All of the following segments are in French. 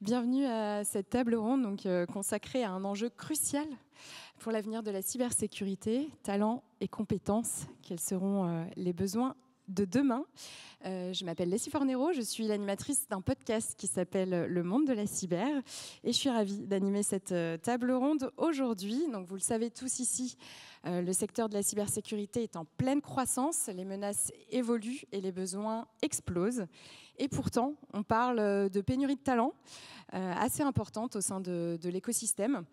Bienvenue à cette table ronde consacrée à un enjeu crucial pour l'avenir de la cybersécurité, talents et compétences. Quels seront les besoins de demain? Je m'appelle Leslie Fornero, je suis l'animatrice d'un podcast qui s'appelle Le Monde de la Cyber et je suis ravie d'animer cette table ronde aujourd'hui. Donc vous le savez tous ici, le secteur de la cybersécurité est en pleine croissance, les menaces évoluent et les besoins explosent. Et pourtant, on parle de pénurie de talents assez importante au sein de l'écosystème.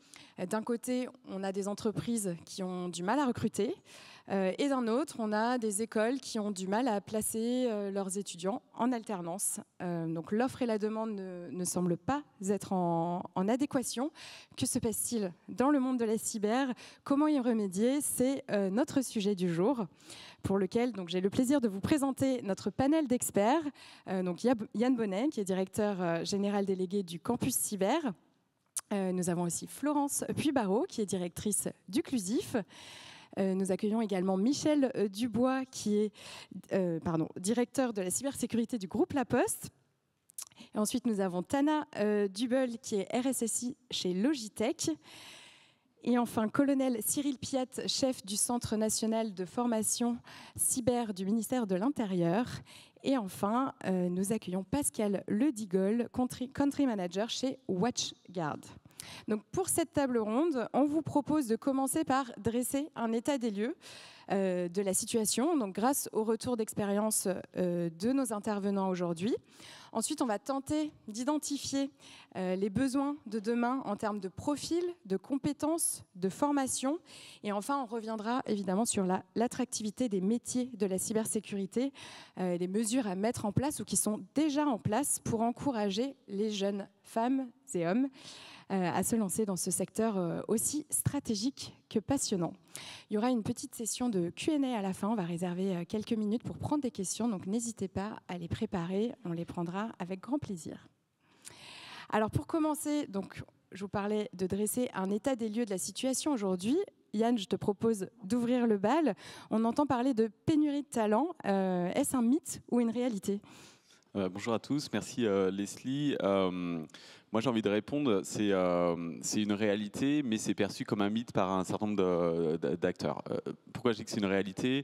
D'un côté, on a des entreprises qui ont du mal à recruter et d'un autre, on a des écoles qui ont du mal à placer leurs étudiants en alternance. Donc l'offre et la demande ne semblent pas être en adéquation. Que se passe-t-il dans le monde de la cyber? Comment y remédier? C'est notre sujet du jour, pour lequel j'ai le plaisir de vous présenter notre panel d'experts. Donc Yann Bonnet, qui est directeur général délégué du Campus Cyber. Nous avons aussi Florence Puybarreau, qui est directrice du CLUSIF. Nous accueillons également Michel Dubois, qui est directeur de la cybersécurité du groupe La Poste. Et ensuite, nous avons Tana Dubel, qui est RSSI chez Logitech. Et enfin, colonel Cyril Piat, chef du Centre national de formation cyber du ministère de l'Intérieur. Et enfin, nous accueillons Pascal Ledigol, country manager chez WatchGuard. Donc pour cette table ronde, on vous propose de commencer par dresser un état des lieux de la situation, donc grâce au retour d'expérience de nos intervenants aujourd'hui. Ensuite, on va tenter d'identifier les besoins de demain en termes de profil, de compétences, de formation. Et enfin, on reviendra évidemment sur l'attractivité des métiers de la cybersécurité, les mesures à mettre en place ou qui sont déjà en place pour encourager les jeunes femmes et hommes à se lancer dans ce secteur aussi stratégique que passionnant. Il y aura une petite session de Q&A à la fin. On va réserver quelques minutes pour prendre des questions, donc n'hésitez pas à les préparer. On les prendra avec grand plaisir. Alors pour commencer, je vous parlais de dresser un état des lieux de la situation aujourd'hui. Yann, je te propose d'ouvrir le bal. On entend parler de pénurie de talent. Est-ce un mythe ou une réalité ? Bonjour à tous, merci Leslie. Moi j'ai envie de répondre, c'est une réalité, mais c'est perçu comme un mythe par un certain nombre d'acteurs. Pourquoi je dis que c'est une réalité ?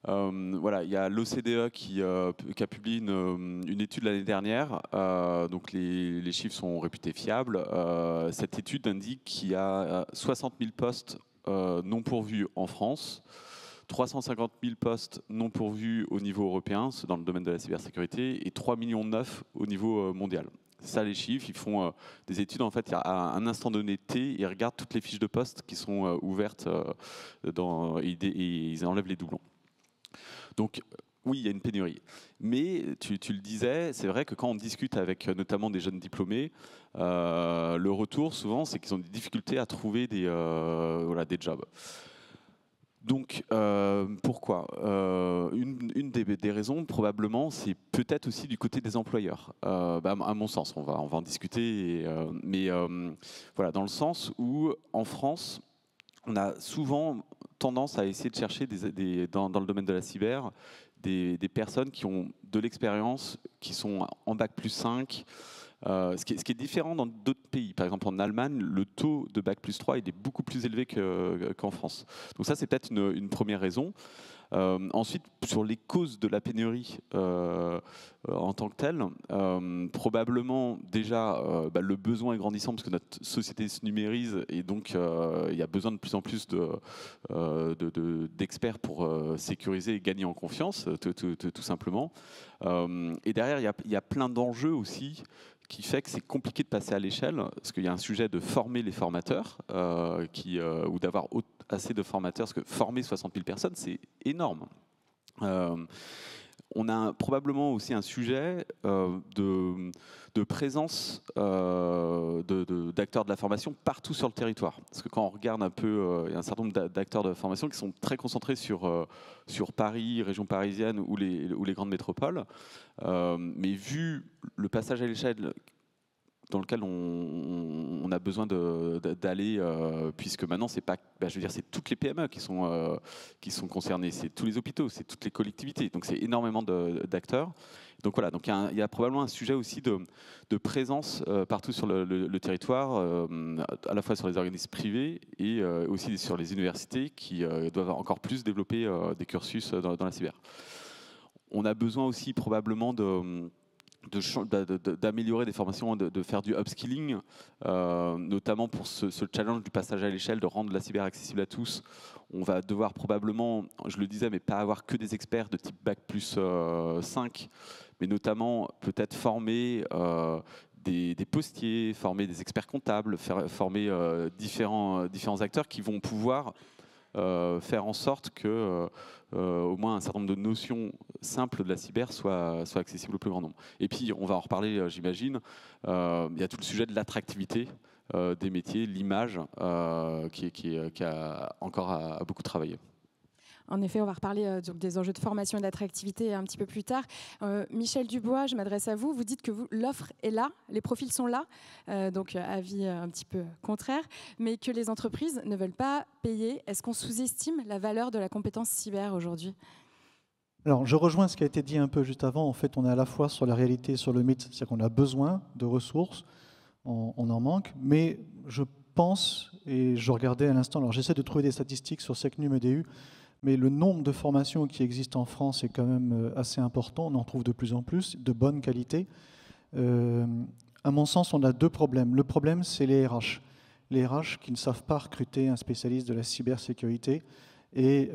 Voilà, il y a l'OCDE qui a publié une étude l'année dernière, donc les chiffres sont réputés fiables. Cette étude indique qu'il y a 60 000 postes non pourvus en France, 350 000 postes non pourvus au niveau européen, c'est dans le domaine de la cybersécurité, et 3,9 millions au niveau mondial. C'est ça les chiffres, ils font des études, en fait, à un instant donné T, ils regardent toutes les fiches de poste qui sont ouvertes et ils enlèvent les doublons. Donc, oui, il y a une pénurie. Mais, tu le disais, c'est vrai que quand on discute avec notamment des jeunes diplômés, le retour, souvent, c'est qu'ils ont des difficultés à trouver des jobs. Donc, pourquoi une des raisons, probablement, c'est peut-être aussi du côté des employeurs. À mon sens, on va en discuter. Mais voilà, dans le sens où, en France, on a souvent tendance à essayer de chercher dans le domaine de la cyber des personnes qui ont de l'expérience, qui sont en bac+5, ce qui est différent dans d'autres pays. Par exemple, en Allemagne, le taux de bac+3 il est beaucoup plus élevé qu'en France. Donc ça, c'est peut-être une première raison. Ensuite, sur les causes de la pénurie en tant que telle, probablement déjà le besoin est grandissant parce que notre société se numérise et donc il y a besoin de plus en plus d'experts pour sécuriser et gagner en confiance, tout simplement. Et derrière, il y a plein d'enjeux aussi qui fait que c'est compliqué de passer à l'échelle, parce qu'il y a un sujet de former les formateurs, ou d'avoir assez de formateurs, parce que former 60 000 personnes, c'est énorme. On a probablement aussi un sujet de présence d'acteurs de la formation partout sur le territoire. Parce que quand on regarde un peu, il y a un certain nombre d'acteurs de la formation qui sont très concentrés sur Paris, région parisienne ou les grandes métropoles. Mais vu le passage à l'échelle dans lequel on a besoin d'aller, puisque maintenant, c'est pas, je veux dire, c'est toutes les PME qui sont concernées, c'est tous les hôpitaux, c'est toutes les collectivités. Donc, c'est énormément d'acteurs. Donc voilà, donc il y a probablement un sujet aussi de présence partout sur le territoire, à la fois sur les organismes privés et aussi sur les universités qui doivent encore plus développer des cursus dans la cyber. On a besoin aussi probablement d'améliorer des formations, de faire du upskilling, notamment pour ce challenge du passage à l'échelle, de rendre la cyber accessible à tous. On va devoir probablement, je le disais, mais pas avoir que des experts de type Bac plus 5, mais notamment peut-être former des postiers, former des experts comptables, former différents acteurs qui vont pouvoir faire en sorte que au moins un certain nombre de notions simples de la cyber soient accessibles au plus grand nombre. Et puis, on va en reparler, j'imagine, il y a tout le sujet de l'attractivité des métiers, l'image, qui a encore à beaucoup travailler. En effet, on va reparler donc des enjeux de formation et d'attractivité un petit peu plus tard. Michel Dubois, je m'adresse à vous. Vous dites que l'offre est là, les profils sont là, donc avis un petit peu contraire, mais que les entreprises ne veulent pas payer. Est-ce qu'on sous-estime la valeur de la compétence cyber aujourd'hui ? Alors, je rejoins ce qui a été dit un peu juste avant. En fait, on est à la fois sur la réalité et sur le mythe. C'est-à-dire qu'on a besoin de ressources, on en manque, mais je pense, et je regardais à l'instant, alors j'essaie de trouver des statistiques sur SecNum EDU, mais le nombre de formations qui existent en France est quand même assez important. On en trouve de plus en plus, de bonne qualité. À mon sens, on a deux problèmes. Le problème, c'est les RH. Les RH qui ne savent pas recruter un spécialiste de la cybersécurité et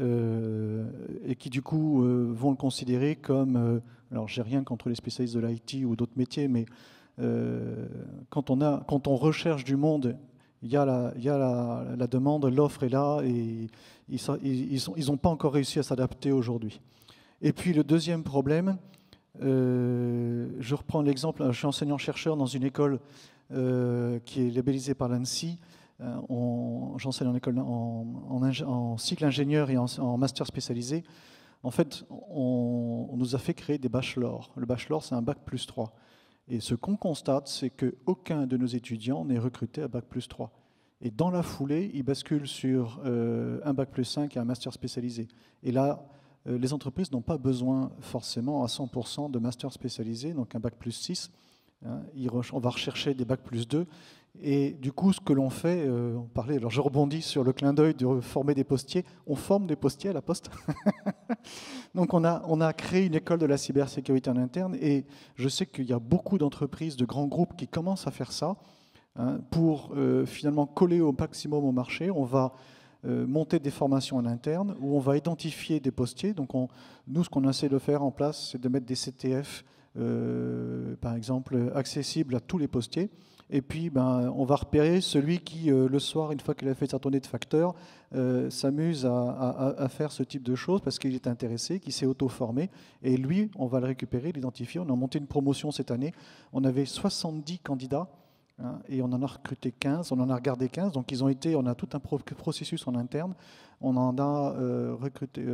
qui, du coup, vont le considérer comme... alors, j'ai rien contre les spécialistes de l'IT ou d'autres métiers, mais quand on recherche du monde... Il y a la demande, l'offre est là et ils n'ont pas encore réussi à s'adapter aujourd'hui. Et puis le deuxième problème, je reprends l'exemple, je suis enseignant-chercheur dans une école qui est labellisée par l'ANSSI. J'enseigne en école en cycle ingénieur et en master spécialisé. En fait, on nous a fait créer des bachelors. Le bachelor, c'est un bac plus 3. Et ce qu'on constate, c'est qu'aucun de nos étudiants n'est recruté à Bac plus 3. Et dans la foulée, ils basculent sur un Bac plus 5 et un master spécialisé. Et là, les entreprises n'ont pas besoin forcément à 100% de master spécialisé, donc un Bac plus 6. Hein, on va rechercher des Bac plus 2. Et du coup, ce que l'on fait, on parlait, alors je rebondis sur le clin d'œil de former des postiers. On forme des postiers à la Poste. Donc on a créé une école de la cybersécurité en interne et je sais qu'il y a beaucoup d'entreprises, de grands groupes qui commencent à faire ça hein, pour finalement coller au maximum au marché. On va monter des formations en interne où on va identifier des postiers. Donc nous, ce qu'on essaie de faire en place, c'est de mettre des CTF, par exemple, accessibles à tous les postiers. Et puis, on va repérer celui qui, le soir, une fois qu'il a fait sa tournée de facteurs, s'amuse à faire ce type de choses parce qu'il est intéressé, qu'il s'est auto-formé. Et lui, on va le récupérer, l'identifier. On a monté une promotion cette année. On avait 70 candidats hein, et on en a recruté 15. On en a regardé 15. Donc, on a tout un processus en interne. On en a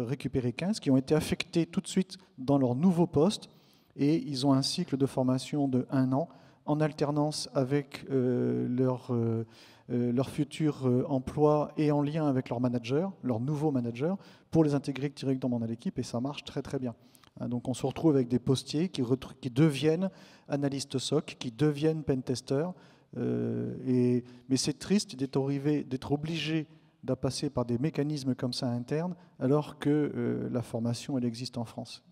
récupéré 15 qui ont été affectés tout de suite dans leur nouveau poste. Et ils ont un cycle de formation de 1 an en alternance avec leur futur emploi et en lien avec leur manager, leur nouveau manager, pour les intégrer directement dans l'équipe, et ça marche très très bien. Donc on se retrouve avec des postiers qui deviennent analystes SOC, qui deviennent pentesters, mais c'est triste d'être obligé de passer par des mécanismes comme ça internes, alors que la formation, elle existe en France.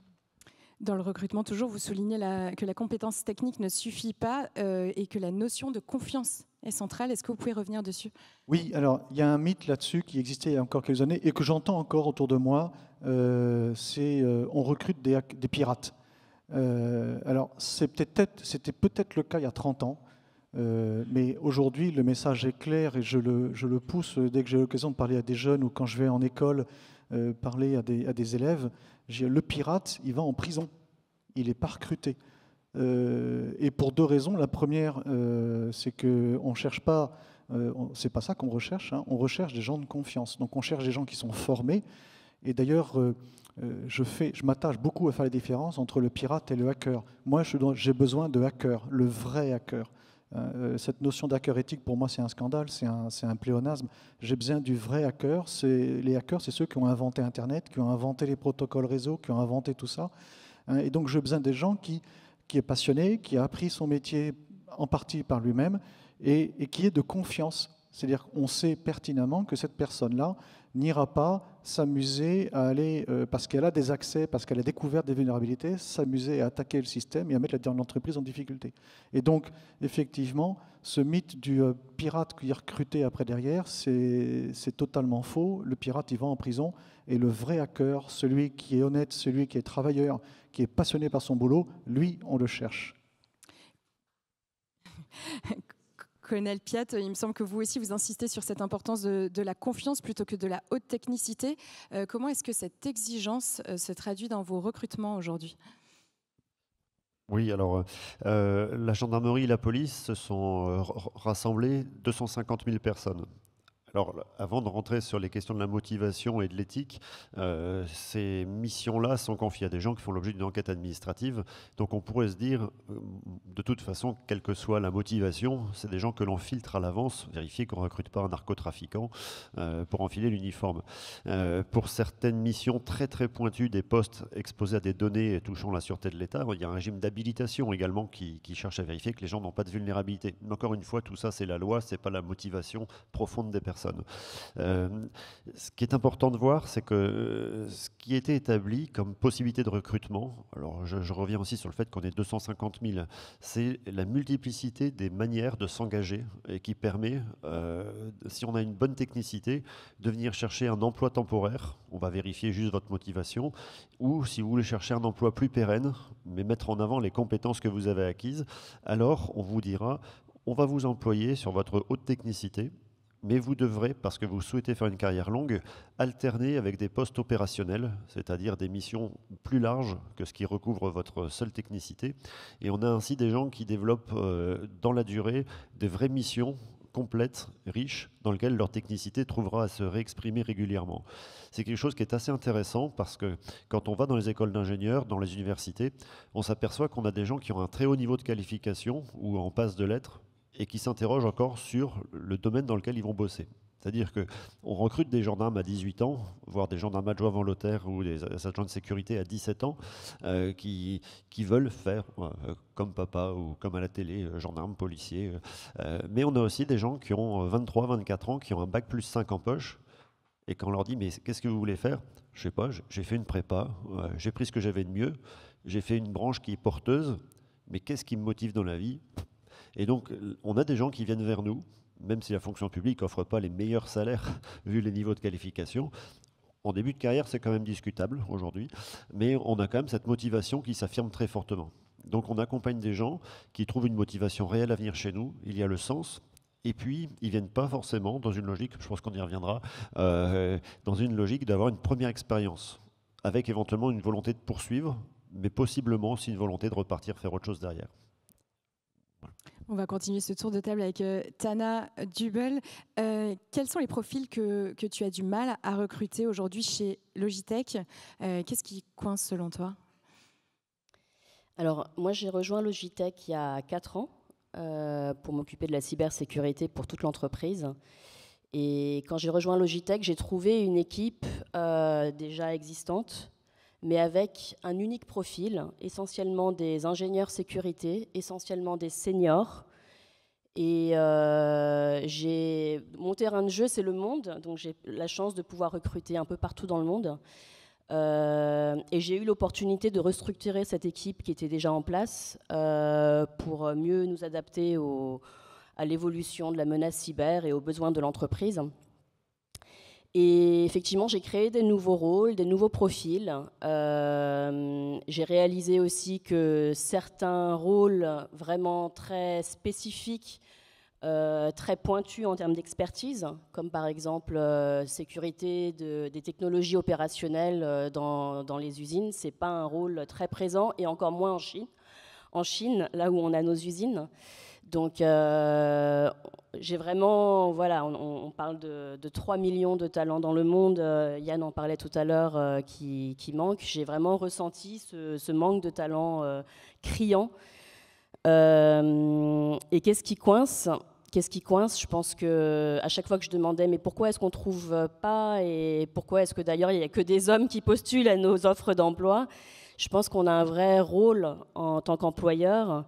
Dans le recrutement, toujours, vous soulignez que la compétence technique ne suffit pas et que la notion de confiance est centrale. Est-ce que vous pouvez revenir dessus ? Oui, alors il y a un mythe là-dessus qui existait il y a encore quelques années et que j'entends encore autour de moi, c'est on recrute des pirates. Alors c'était peut-être le cas il y a 30 ans, mais aujourd'hui le message est clair et je le pousse dès que j'ai l'occasion de parler à des jeunes ou quand je vais en école parler à des élèves. Le pirate, il va en prison. Il n'est pas recruté. Et pour deux raisons. La première, c'est qu'on ne cherche pas... c'est pas ça qu'on recherche. Hein. On recherche des gens de confiance. Donc on cherche des gens qui sont formés. Et d'ailleurs, je m'attache beaucoup à faire la différence entre le pirate et le hacker. Moi, j'ai besoin de hackers, le vrai hacker. Cette notion d'hacker éthique, pour moi, c'est un scandale, c'est un pléonasme. J'ai besoin du vrai hacker. Les hackers, c'est ceux qui ont inventé Internet, qui ont inventé les protocoles réseau, qui ont inventé tout ça. Et donc, j'ai besoin des gens qui est passionné, qui a appris son métier en partie par lui-même et qui est de confiance. C'est-à-dire qu'on sait pertinemment que cette personne-là n'ira pas s'amuser à aller, parce qu'elle a des accès, parce qu'elle a découvert des vulnérabilités, s'amuser à attaquer le système et à mettre l'entreprise en difficulté. Et donc, effectivement, ce mythe du pirate qui est recruté après derrière, c'est totalement faux. Le pirate, il va en prison. Et le vrai hacker, celui qui est honnête, celui qui est travailleur, qui est passionné par son boulot, lui, on le cherche. Colonel Piat, il me semble que vous aussi, vous insistez sur cette importance de la confiance plutôt que de la haute technicité. Comment est-ce que cette exigence se traduit dans vos recrutements aujourd'hui ? Oui, alors la gendarmerie et la police se sont rassemblés 250 000 personnes. Alors, avant de rentrer sur les questions de la motivation et de l'éthique, ces missions-là sont confiées à des gens qui font l'objet d'une enquête administrative. Donc, on pourrait se dire, de toute façon, quelle que soit la motivation, c'est des gens que l'on filtre à l'avance, vérifier qu'on ne recrute pas un narcotrafiquant pour enfiler l'uniforme. Pour certaines missions très très pointues, des postes exposés à des données touchant la sûreté de l'État, il y a un régime d'habilitation également qui cherche à vérifier que les gens n'ont pas de vulnérabilité. Mais encore une fois, tout ça, c'est la loi, ce n'est pas la motivation profonde des personnes. Ce qui est important de voir, c'est que ce qui était établi comme possibilité de recrutement, alors je reviens aussi sur le fait qu'on est 250 000, c'est la multiplicité des manières de s'engager et qui permet, si on a une bonne technicité, de venir chercher un emploi temporaire, on va vérifier juste votre motivation, ou si vous voulez chercher un emploi plus pérenne, mais mettre en avant les compétences que vous avez acquises, alors on vous dira, on va vous employer sur votre haute technicité, mais vous devrez, parce que vous souhaitez faire une carrière longue, alterner avec des postes opérationnels, c'est-à-dire des missions plus larges que ce qui recouvre votre seule technicité. Et on a ainsi des gens qui développent dans la durée des vraies missions complètes, riches, dans lesquelles leur technicité trouvera à se réexprimer régulièrement. C'est quelque chose qui est assez intéressant parce que quand on va dans les écoles d'ingénieurs, dans les universités, on s'aperçoit qu'on a des gens qui ont un très haut niveau de qualification ou en passe de lettres, et qui s'interrogent encore sur le domaine dans lequel ils vont bosser. C'est-à-dire qu'on recrute des gendarmes à 18 ans, voire des gendarmes adjoints volontaires ou des agents de sécurité à 17 ans, qui veulent faire comme papa ou comme à la télé, gendarme, policier. Mais on a aussi des gens qui ont 23, 24 ans, qui ont un bac plus 5 en poche, et quand on leur dit « mais qu'est-ce que vous voulez faire ?» Je ne sais pas, j'ai fait une prépa, j'ai pris ce que j'avais de mieux, j'ai fait une branche qui est porteuse, mais qu'est-ce qui me motive dans la vie ? Et donc, on a des gens qui viennent vers nous, même si la fonction publique n'offre pas les meilleurs salaires vu les niveaux de qualification. En début de carrière, c'est quand même discutable aujourd'hui, mais on a quand même cette motivation qui s'affirme très fortement. Donc, on accompagne des gens qui trouvent une motivation réelle à venir chez nous. Il y a le sens. Et puis, ils ne viennent pas forcément dans une logique, je pense qu'on y reviendra, dans une logique d'avoir une première expérience, avec éventuellement une volonté de poursuivre, mais possiblement aussi une volonté de repartir faire autre chose derrière. On va continuer ce tour de table avec Tana Dubel. Quels sont les profils que tu as du mal à recruter aujourd'hui chez Logitech ? Qu'est-ce qui coince selon toi ? Alors, moi, j'ai rejoint Logitech il y a 4 ans pour m'occuper de la cybersécurité pour toute l'entreprise. Et quand j'ai rejoint Logitech, j'ai trouvé une équipe déjà existante, mais avec un unique profil, essentiellement des ingénieurs sécurité, essentiellement des seniors. Et mon terrain de jeu, c'est le monde, donc j'ai la chance de pouvoir recruter un peu partout dans le monde. Et j'ai eu l'opportunité de restructurer cette équipe qui était déjà en place pour mieux nous adapter à l'évolution de la menace cyber et aux besoins de l'entreprise. Et effectivement, j'ai créé des nouveaux rôles, des nouveaux profils. J'ai réalisé aussi que certains rôles vraiment très spécifiques, très pointus en termes d'expertise, comme par exemple sécurité des technologies opérationnelles dans les usines, ce n'est pas un rôle très présent, et encore moins en Chine. En Chine, là où on a nos usines. Donc, j'ai vraiment, voilà, on parle de 3 millions de talents dans le monde. Yann en parlait tout à l'heure, qui manque. J'ai vraiment ressenti ce manque de talents criant. Et qu'est-ce qui coince ? Je pense qu'à chaque fois que je demandais mais pourquoi est-ce qu'on ne trouve pas, et pourquoi est-ce que d'ailleurs il n'y a que des hommes qui postulent à nos offres d'emploi, je pense qu'on a un vrai rôle en tant qu'employeur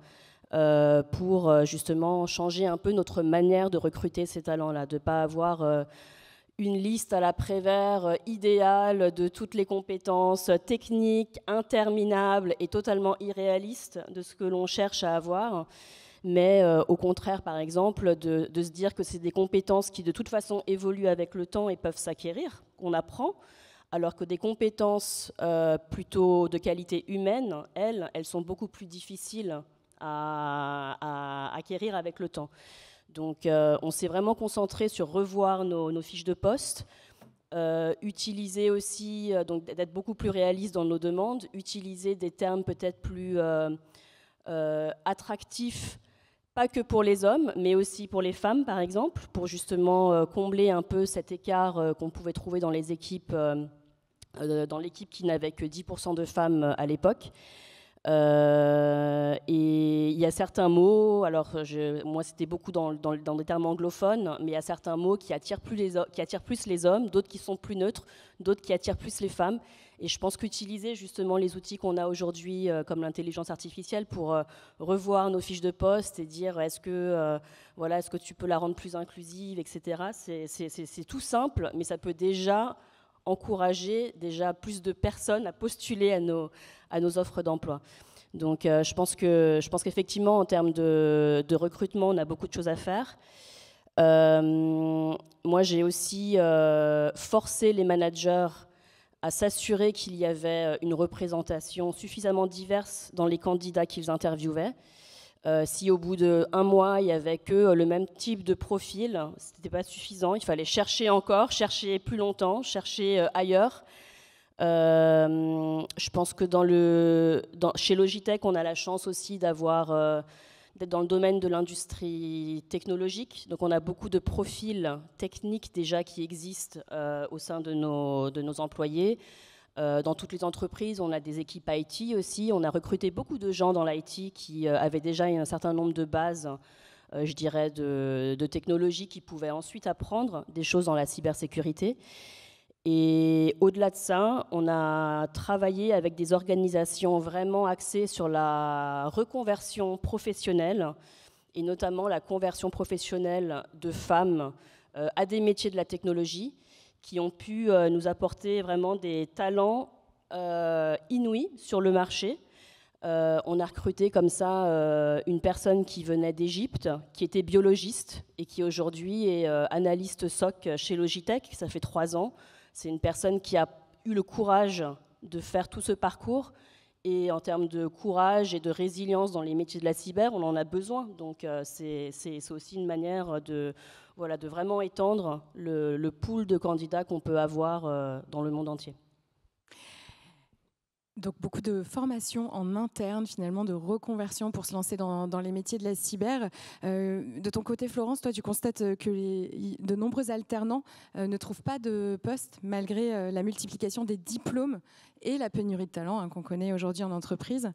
pour justement changer un peu notre manière de recruter ces talents-là, de ne pas avoir une liste à la Prévert idéale de toutes les compétences techniques, interminables et totalement irréalistes de ce que l'on cherche à avoir, mais au contraire, par exemple, de se dire que c'est des compétences qui de toute façon évoluent avec le temps et peuvent s'acquérir, qu'on apprend, alors que des compétences plutôt de qualité humaine, elles sont beaucoup plus difficiles à acquérir avec le temps. Donc on s'est vraiment concentré sur revoir nos fiches de poste, utiliser aussi, donc d'être beaucoup plus réaliste dans nos demandes, utiliser des termes peut-être plus attractifs, pas que pour les hommes, mais aussi pour les femmes, par exemple, pour justement combler un peu cet écart qu'on pouvait trouver dans les équipes, dans l'équipe qui n'avait que 10% de femmes à l'époque. Et il y a certains mots, alors moi c'était beaucoup dans des termes anglophones, mais il y a certains mots qui attirent plus les hommes, d'autres qui sont plus neutres, d'autres qui attirent plus les femmes. Et je pense qu'utiliser justement les outils qu'on a aujourd'hui, comme l'intelligence artificielle, pour revoir nos fiches de poste et dire est-ce que tu peux la rendre plus inclusive, etc. C'est tout simple, mais ça peut déjà encourager plus de personnes à postuler à nos offres d'emploi. Donc je pense qu'effectivement, en termes de recrutement, on a beaucoup de choses à faire. Moi, j'ai aussi forcé les managers à s'assurer qu'il y avait une représentation suffisamment diverse dans les candidats qu'ils interviewaient. Si au bout d'1 mois, il n'y avait que le même type de profil, ce n'était pas suffisant. Il fallait chercher encore, chercher plus longtemps, chercher ailleurs. Je pense que chez Logitech, on a la chance aussi d'être dans le domaine de l'industrie technologique. Donc on a beaucoup de profils techniques déjà qui existent au sein de nos employés. Dans toutes les entreprises, on a des équipes IT aussi. On a recruté beaucoup de gens dans l'IT qui avaient déjà un certain nombre de bases, je dirais, de technologies qui pouvaient ensuite apprendre des choses dans la cybersécurité. Et au-delà de ça, on a travaillé avec des organisations vraiment axées sur la reconversion professionnelle, et notamment la conversion professionnelle de femmes à des métiers de la technologie, qui ont pu nous apporter vraiment des talents inouïs sur le marché. On a recruté comme ça une personne qui venait d'Égypte, qui était biologiste et qui aujourd'hui est analyste SOC chez Logitech. Ça fait 3 ans. C'est une personne qui a eu le courage de faire tout ce parcours. Et en termes de courage et de résilience dans les métiers de la cyber, on en a besoin. Donc c'est aussi une manière de vraiment étendre le pool de candidats qu'on peut avoir dans le monde entier. Donc beaucoup de formations en interne, finalement, de reconversion pour se lancer dans les métiers de la cyber. De ton côté, Florence, toi, tu constates que de nombreux alternants ne trouvent pas de poste malgré la multiplication des diplômes et la pénurie de talents qu'on connaît aujourd'hui en entreprise.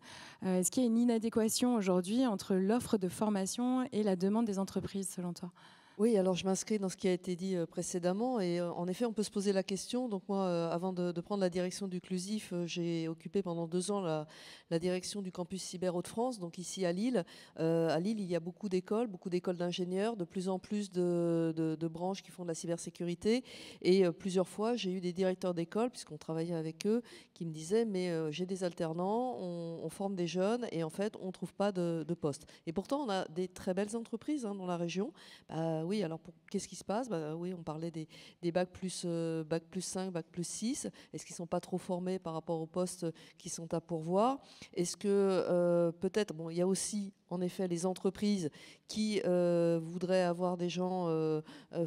Est-ce qu'il y a une inadéquation aujourd'hui entre l'offre de formation et la demande des entreprises, selon toi ? Oui, alors je m'inscris dans ce qui a été dit précédemment et en effet on peut se poser la question. Donc moi, avant de prendre la direction du CLUSIF, j'ai occupé pendant 2 ans la direction du campus cyber Hauts-de-France, donc ici à Lille. À Lille, il y a beaucoup d'écoles d'ingénieurs, de plus en plus de branches qui font de la cybersécurité. Et plusieurs fois, j'ai eu des directeurs d'école, puisqu'on travaillait avec eux, qui me disaient mais j'ai des alternants, on forme des jeunes et en fait on ne trouve pas de poste. Et pourtant on a des très belles entreprises dans la région. Oui, alors qu'est-ce qui se passe ? Oui, on parlait des bac plus 5, bac plus 6. Est-ce qu'ils ne sont pas trop formés par rapport aux postes qui sont à pourvoir ? Est-ce que peut-être, il y a aussi en effet les entreprises qui voudraient avoir des gens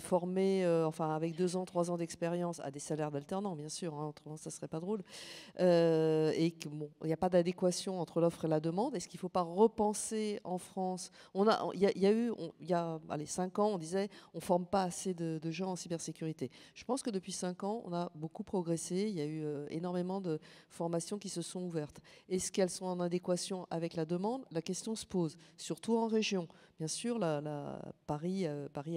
formés, avec 2 ans, 3 ans d'expérience à des salaires d'alternants, bien sûr, autrement ça ne serait pas drôle. Et qu'il n'y a pas d'adéquation entre l'offre et la demande. Est-ce qu'il ne faut pas repenser en France ? Il y a 5 ans, on disait disait on ne forme pas assez de gens en cybersécurité. Je pense que depuis 5 ans, on a beaucoup progressé. Il y a eu énormément de formations qui se sont ouvertes. Est-ce qu'elles sont en adéquation avec la demande? La question se pose, surtout en région. Bien sûr, Paris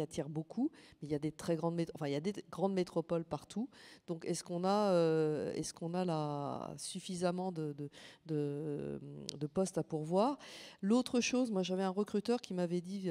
attire beaucoup, mais il y a des très grandes, il y a des grandes métropoles partout. Donc, est-ce qu'on a suffisamment de postes à pourvoir? L'autre chose, moi, j'avais un recruteur qui m'avait dit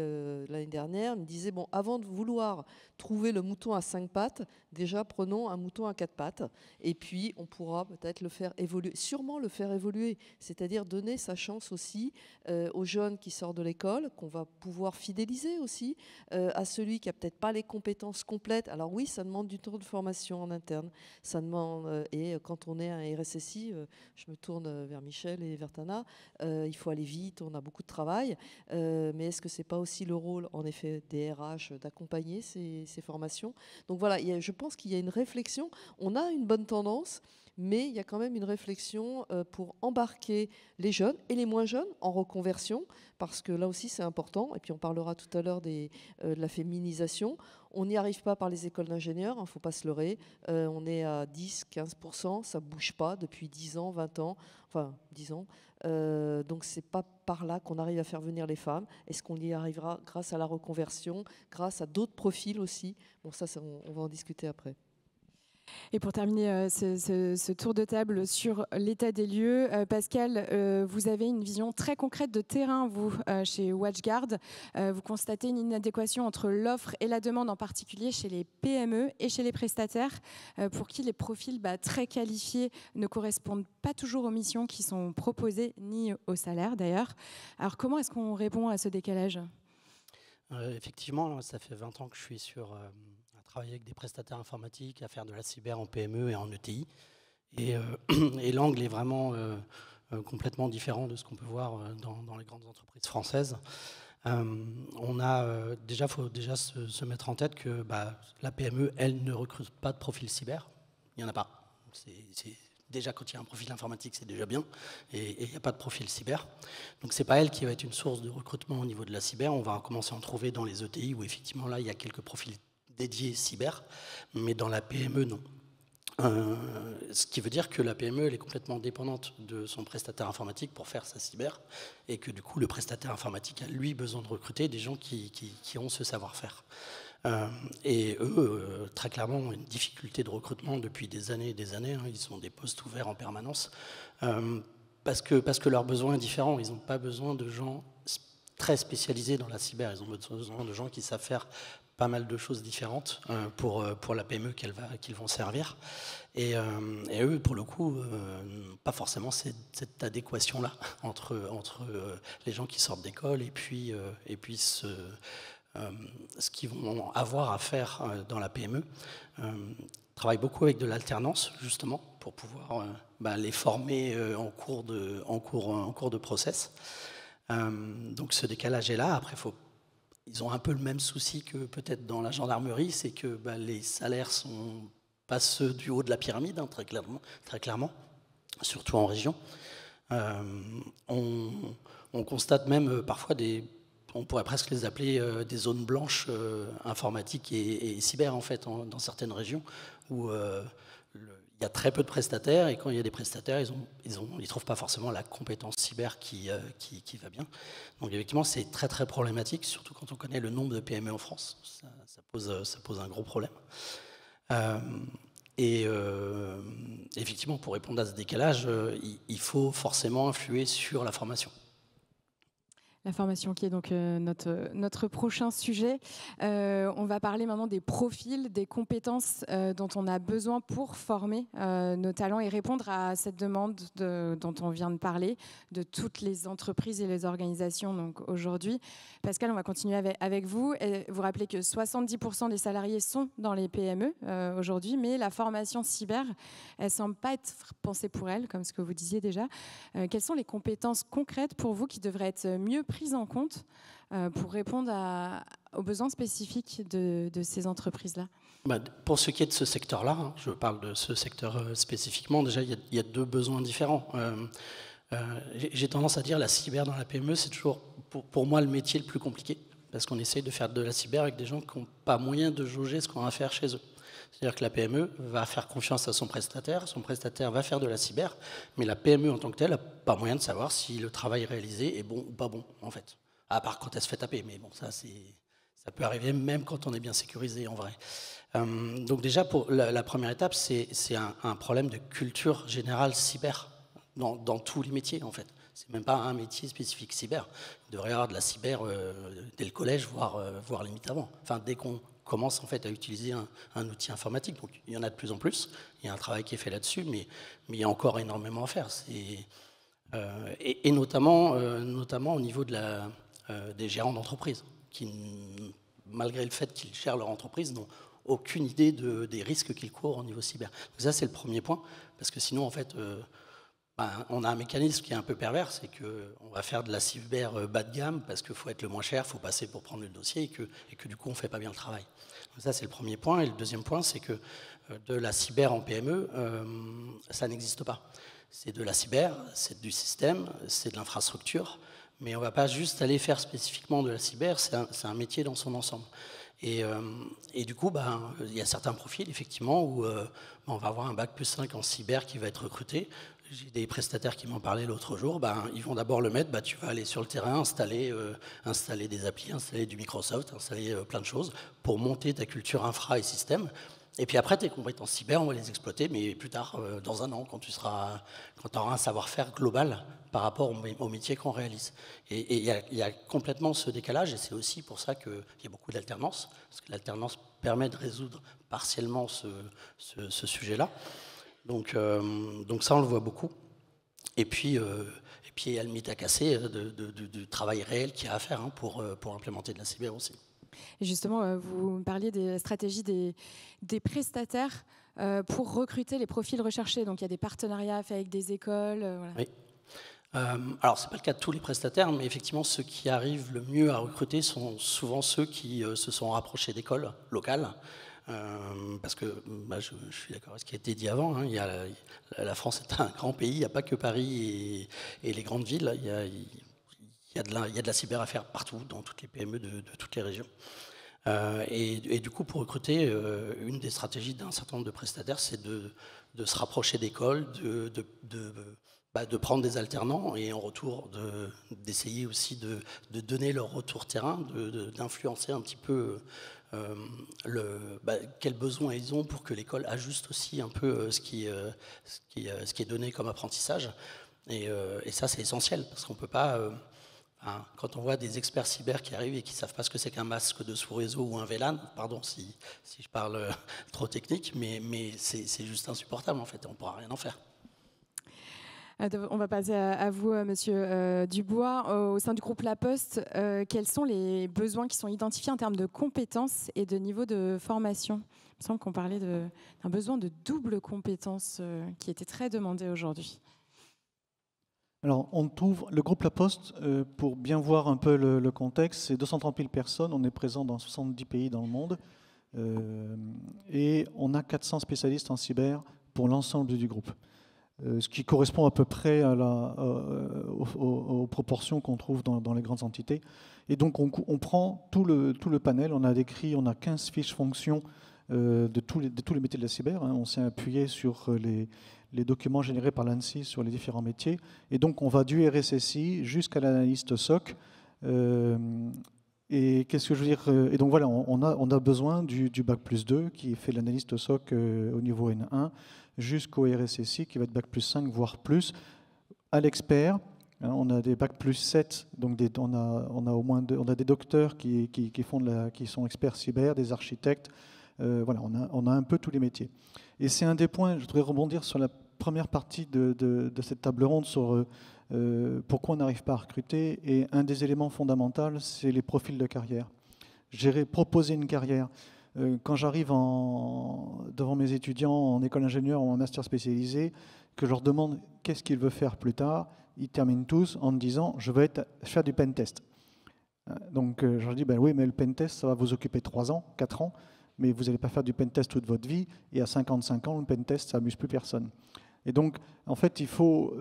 l'année dernière, il me disait bon, avant de vouloir trouver le mouton à 5 pattes, déjà prenons un mouton à 4 pattes, et puis on pourra peut-être le faire évoluer, sûrement le faire évoluer, c'est-à-dire donner sa chance aussi aux jeunes qui sortent de l'école, qu'on va pouvoir fidéliser aussi, à celui qui n'a peut-être pas les compétences complètes. Alors oui, ça demande du temps de formation en interne, ça demande, et quand on est un RSSI, je me tourne vers Michel et vers Tana, il faut aller vite, on a beaucoup de travail, mais est-ce que ce n'est pas aussi le rôle, en effet, des RH d'accompagner ces formations? Donc voilà, je pense qu'il y a une réflexion, on a une bonne tendance, mais il y a quand même une réflexion pour embarquer les jeunes et les moins jeunes en reconversion, parce que là aussi c'est important, et puis on parlera tout à l'heure de la féminisation. On n'y arrive pas par les écoles d'ingénieurs, il ne faut pas se leurrer, on est à 10-15%, ça ne bouge pas depuis 10 ans, 20 ans, enfin 10 ans, donc ce n'est pas par là qu'on arrive à faire venir les femmes. Est-ce qu'on y arrivera grâce à la reconversion, grâce à d'autres profils aussi? Bon, ça on va en discuter après. Et pour terminer ce tour de table sur l'état des lieux, Pascal, vous avez une vision très concrète de terrain, vous, chez WatchGuard. Vous constatez une inadéquation entre l'offre et la demande, en particulier chez les PME et chez les prestataires, pour qui les profils très qualifiés ne correspondent pas toujours aux missions qui sont proposées, ni au salaire d'ailleurs. Alors comment est-ce qu'on répond à ce décalage ? Effectivement, ça fait 20 ans que je suis travailler avec des prestataires informatiques, à faire de la cyber en PME et en ETI. Et l'angle est vraiment complètement différent de ce qu'on peut voir dans les grandes entreprises françaises. Il faut déjà se mettre en tête que la PME, elle, ne recrute pas de profil cyber. Il n'y en a pas. Déjà, quand il y a un profil informatique, c'est déjà bien. Et il n'y a pas de profil cyber. Donc, ce n'est pas elle qui va être une source de recrutement au niveau de la cyber. On va commencer à en trouver dans les ETI, où effectivement, là, il y a quelques profils dédié cyber, mais dans la PME, non. Ce qui veut dire que la PME, elle est complètement dépendante de son prestataire informatique pour faire sa cyber, et que du coup, le prestataire informatique a, lui, besoin de recruter des gens qui ont ce savoir-faire. Et eux, très clairement, ont une difficulté de recrutement depuis des années et des années. Ils ont des postes ouverts en permanence, parce que leur besoin est différent. Ils n'ont pas besoin de gens très spécialisés dans la cyber. Ils ont besoin de gens qui savent faire pas mal de choses différentes pour la PME qu'ils vont servir. Et eux, pour le coup, pas forcément cette adéquation-là entre les gens qui sortent d'école et puis ce qu'ils vont avoir à faire dans la PME. Travaille beaucoup avec de l'alternance, justement, pour pouvoir les former en cours de process. Donc ce décalage est là. Après, ils ont un peu le même souci que peut-être dans la gendarmerie, c'est que les salaires sont pas ceux du haut de la pyramide, très clairement, surtout en région. On constate même parfois on pourrait presque les appeler des zones blanches informatiques et cyber, en fait, dans certaines régions, où il y a très peu de prestataires, et quand il y a des prestataires, ils trouvent pas forcément la compétence cyber qui va bien. Donc effectivement, c'est très très problématique, surtout quand on connaît le nombre de PME en France. Ça pose un gros problème. Effectivement, pour répondre à ce décalage, il faut forcément influer sur la formation. La formation qui est donc notre prochain sujet. On va parler maintenant des profils, des compétences dont on a besoin pour former nos talents et répondre à cette demande dont on vient de parler de toutes les entreprises et les organisations donc aujourd'hui. Pascal, on va continuer avec vous. Et vous rappelez que 70% des salariés sont dans les PME aujourd'hui, mais la formation cyber, elle ne semble pas être pensée pour elle, comme ce que vous disiez déjà. Quelles sont les compétences concrètes pour vous qui devraient être mieux prises en compte pour répondre aux besoins spécifiques de ces entreprises-là? Pour ce qui est de ce secteur-là, je parle de ce secteur spécifiquement, déjà il y a deux besoins différents. J'ai tendance à dire la cyber dans la PME, c'est toujours pour moi le métier le plus compliqué, parce qu'on essaye de faire de la cyber avec des gens qui n'ont pas moyen de jauger ce qu'on va faire chez eux. C'est-à-dire que la PME va faire confiance à son prestataire va faire de la cyber, mais la PME en tant que telle n'a pas moyen de savoir si le travail réalisé est bon ou pas bon, en fait. À part quand elle se fait taper, mais bon, ça peut arriver même quand on est bien sécurisé, en vrai. Donc déjà, pour la première étape, c'est un problème de culture générale cyber, dans tous les métiers, en fait. C'est même pas un métier spécifique cyber. Il devrait y avoir de la cyber dès le collège, voire limite avant. Enfin, dès qu'on commence en fait à utiliser un outil informatique. Donc il y en a de plus en plus. Il y a un travail qui est fait là-dessus, mais il y a encore énormément à faire. Et notamment au niveau des gérants d'entreprise, qui, malgré le fait qu'ils gèrent leur entreprise, n'ont aucune idée des risques qu'ils courent au niveau cyber. Donc ça, c'est le premier point, parce que sinon, en fait, on a un mécanisme qui est un peu pervers, c'est qu'on va faire de la cyber bas de gamme parce qu'il faut être le moins cher, il faut passer pour prendre le dossier et que du coup on ne fait pas bien le travail. Donc ça c'est le premier point. Et le deuxième point, c'est que de la cyber en PME, ça n'existe pas. C'est de la cyber, c'est du système, c'est de l'infrastructure, mais on ne va pas juste aller faire spécifiquement de la cyber, c'est un métier dans son ensemble. Et du coup, il y a certains profils, effectivement, où on va avoir un bac plus 5 en cyber qui va être recruté. J'ai des prestataires qui m'en parlaient l'autre jour. Ils vont d'abord le mettre, tu vas aller sur le terrain, installer des applis, installer du Microsoft, installer plein de choses pour monter ta culture infra et système. Et puis après, tes compétences cyber, on va les exploiter, mais plus tard, dans un an, quand tu auras un savoir-faire global par rapport au métier qu'on réalise. Et il y a complètement ce décalage, et c'est aussi pour ça qu'il y a beaucoup d'alternance, parce que l'alternance permet de résoudre partiellement ce sujet-là. Donc ça, on le voit beaucoup. Et puis il y a le mythe à casser du travail réel qu'il y a à faire pour implémenter de la cyber aussi. Et justement, vous parliez des stratégies des prestataires pour recruter les profils recherchés. Donc il y a des partenariats faits avec des écoles. Voilà. Oui. Alors, ce n'est pas le cas de tous les prestataires, mais effectivement, ceux qui arrivent le mieux à recruter sont souvent ceux qui se sont rapprochés d'écoles locales. Parce que je suis d'accord avec ce qui a été dit avant, hein, la France est un grand pays, il n'y a pas que Paris et les grandes villes, il y a de la cyber à faire partout, dans toutes les PME de toutes les régions. Et du coup, pour recruter, une des stratégies d'un certain nombre de prestataires, c'est de se rapprocher d'écoles, de prendre des alternants et en retour d'essayer aussi de donner leur retour terrain, d'influencer un petit peu quels besoins ils ont pour que l'école ajuste aussi un peu ce qui est donné comme apprentissage. Et ça, c'est essentiel, parce qu'on ne peut pas... quand on voit des experts cyber qui arrivent et qui ne savent pas ce que c'est qu'un masque de sous-réseau ou un VLAN, pardon si je parle trop technique, mais c'est juste insupportable en fait, on ne pourra rien en faire. On va passer à vous, Monsieur Dubois. Au sein du groupe La Poste, quels sont les besoins qui sont identifiés en termes de compétences et de niveau de formation ? Il me semble qu'on parlait d'un besoin de double compétence qui était très demandé aujourd'hui. Alors, le groupe La Poste, pour bien voir un peu le contexte, c'est 230 000 personnes, on est présent dans 70 pays dans le monde, et on a 400 spécialistes en cyber pour l'ensemble du groupe. Ce qui correspond à peu près aux proportions qu'on trouve dans les grandes entités. Et donc on prend tout le panel, on a 15 fiches fonctions de tous les métiers de la cyber. Hein. On s'est appuyé sur les documents générés par l'ANSSI sur les différents métiers. Et donc on va du RSSI jusqu'à l'analyste SOC. Et qu'est-ce que je veux dire ? Et donc voilà, on a besoin du bac plus 2 qui fait l'analyste SOC au niveau N1 jusqu'au RSSI qui va être bac plus 5 voire plus. À l'expert, hein, on a des bac plus 7, donc on a des docteurs qui sont experts cyber, des architectes. Voilà, on a un peu tous les métiers. Et c'est un des points, je voudrais rebondir sur la première partie de cette table ronde sur pourquoi on n'arrive pas à recruter. Et un des éléments fondamentaux, c'est les profils de carrière. J'ai proposé une carrière. Quand j'arrive devant mes étudiants en école d'ingénieur ou en master spécialisé, que je leur demande qu'est-ce qu'ils veulent faire plus tard, ils terminent tous en me disant « je veux faire du pentest ». Donc je leur dis oui, mais le pentest, ça va vous occuper 3 ans, 4 ans, mais vous n'allez pas faire du pentest toute votre vie, et à 55 ans, le pentest, ça n'amuse plus personne. Et donc, en fait, il faut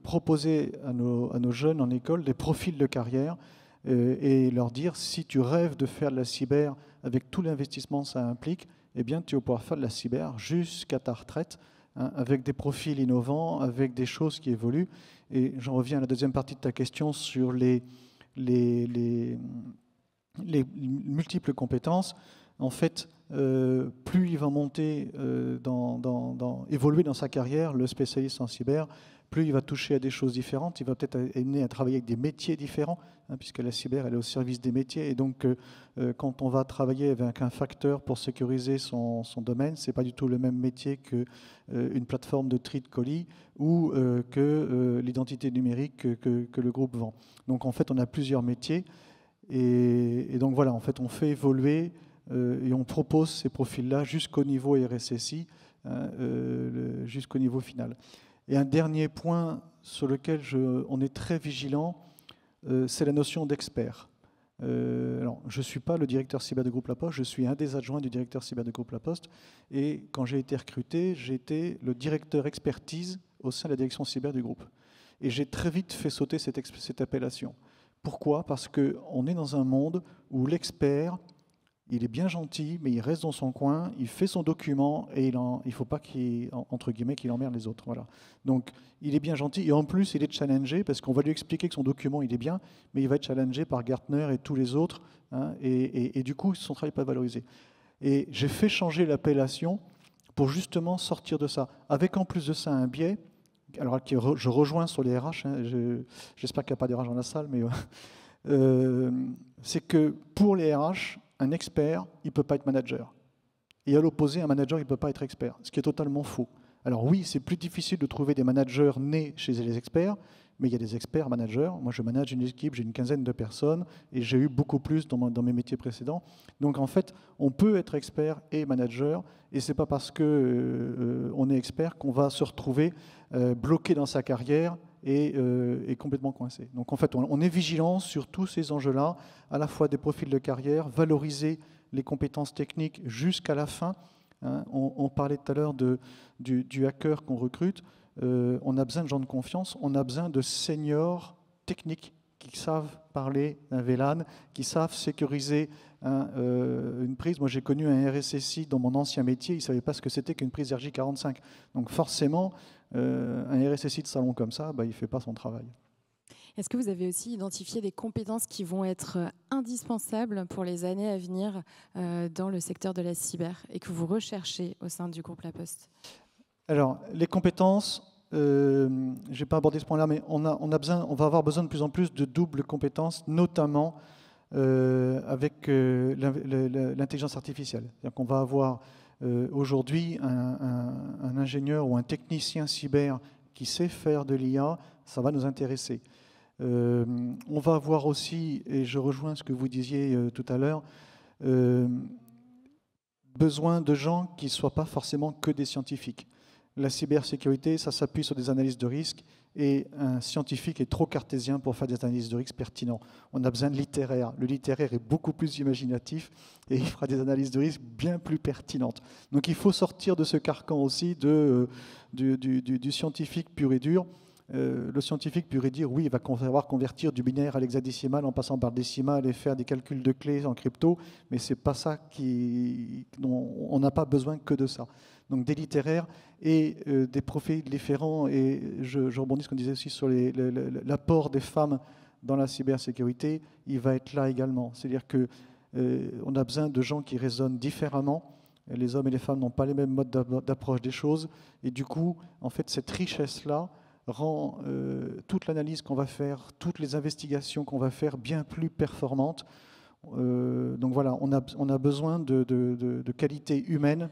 proposer à nos jeunes en école des profils de carrière et leur dire, si tu rêves de faire de la cyber avec tout l'investissement que ça implique, eh bien, tu vas pouvoir faire de la cyber jusqu'à ta retraite, hein, avec des profils innovants, avec des choses qui évoluent. Et j'en reviens à la deuxième partie de ta question sur les multiples compétences. En fait, plus il va monter, évoluer dans sa carrière, le spécialiste en cyber, plus il va toucher à des choses différentes. Il va peut-être être amené à travailler avec des métiers différents, hein, puisque la cyber, elle est au service des métiers. Et donc, quand on va travailler avec un facteur pour sécuriser son domaine, ce n'est pas du tout le même métier qu'une plateforme de tri de colis ou que l'identité numérique que le groupe vend. Donc, en fait, on a plusieurs métiers. Et donc, voilà, en fait, on fait évoluer et on propose ces profils-là jusqu'au niveau RSSI, hein, jusqu'au niveau final. Et un dernier point sur lequel on est très vigilant, c'est la notion d'expert. Alors, je ne suis pas le directeur cyber de Groupe La Poste, je suis un des adjoints du directeur cyber de Groupe La Poste. Et quand j'ai été recruté, j'ai été le directeur expertise au sein de la direction cyber du groupe. Et j'ai très vite fait sauter cette appellation. Pourquoi ? Parce qu'on est dans un monde où l'expert, il est bien gentil, mais il reste dans son coin, il fait son document et il ne faut pas qu'il emmerde les autres. Voilà. Donc, il est bien gentil et en plus, il est challengé parce qu'on va lui expliquer que son document, il est bien, mais il va être challengé par Gartner et tous les autres, hein, et du coup, son travail n'est pas valorisé. Et j'ai fait changer l'appellation pour justement sortir de ça, avec en plus de ça un biais. Alors, je rejoins sur les RH, hein, j'espère qu'il n'y a pas des RH dans la salle, mais c'est que pour les RH, un expert, il ne peut pas être manager. Et à l'opposé, un manager, il ne peut pas être expert, ce qui est totalement faux. Alors oui, c'est plus difficile de trouver des managers nés chez les experts, mais il y a des experts managers. Moi, je manage une équipe, j'ai une quinzaine de personnes, et j'ai eu beaucoup plus dans mes métiers précédents. Donc en fait, on peut être expert et manager, et ce n'est pas parce qu'on est expert qu'on va se retrouver bloqué dans sa carrière et complètement coincé. Donc en fait, on est vigilant sur tous ces enjeux-là, à la fois des profils de carrière, valoriser les compétences techniques jusqu'à la fin. Hein, on parlait tout à l'heure du hacker qu'on recrute. On a besoin de gens de confiance, on a besoin de seniors techniques qui savent parler d'un VLAN, qui savent sécuriser une prise. Moi, j'ai connu un RSSI dans mon ancien métier, il ne savait pas ce que c'était qu'une prise RJ45. Donc forcément, un RSSI de salon comme ça, il ne fait pas son travail. Est-ce que vous avez aussi identifié des compétences qui vont être indispensables pour les années à venir dans le secteur de la cyber et que vous recherchez au sein du groupe La Poste ? Alors, les compétences, je n'ai pas abordé ce point-là, mais on va avoir besoin de plus en plus de doubles compétences, notamment avec l'intelligence artificielle. C'est-à-dire qu'on va avoir aujourd'hui un ingénieur ou un technicien cyber qui sait faire de l'IA, ça va nous intéresser. On va avoir aussi, et je rejoins ce que vous disiez tout à l'heure, besoin de gens qui ne soient pas forcément que des scientifiques. La cybersécurité, ça s'appuie sur des analyses de risque et un scientifique est trop cartésien pour faire des analyses de risque pertinentes. On a besoin de littéraire. Le littéraire est beaucoup plus imaginatif et il fera des analyses de risque bien plus pertinentes. Donc il faut sortir de ce carcan aussi du scientifique pur et dur. Le scientifique pur et dur, oui, il va savoir convertir du binaire à l'hexadécimal en passant par le décimal et faire des calculs de clés en crypto, mais ce n'est pas ça on n'a pas besoin que de ça. Donc des littéraires et des profils différents, et je rebondis ce qu'on disait aussi sur l'apport des femmes dans la cybersécurité, il va être là également. C'est-à-dire qu'on a besoin de gens qui raisonnent différemment. Les hommes et les femmes n'ont pas les mêmes modes d'approche des choses, et du coup, en fait, cette richesse-là rend toute l'analyse qu'on va faire, toutes les investigations qu'on va faire bien plus performantes. Donc voilà, on a besoin de qualité humaine.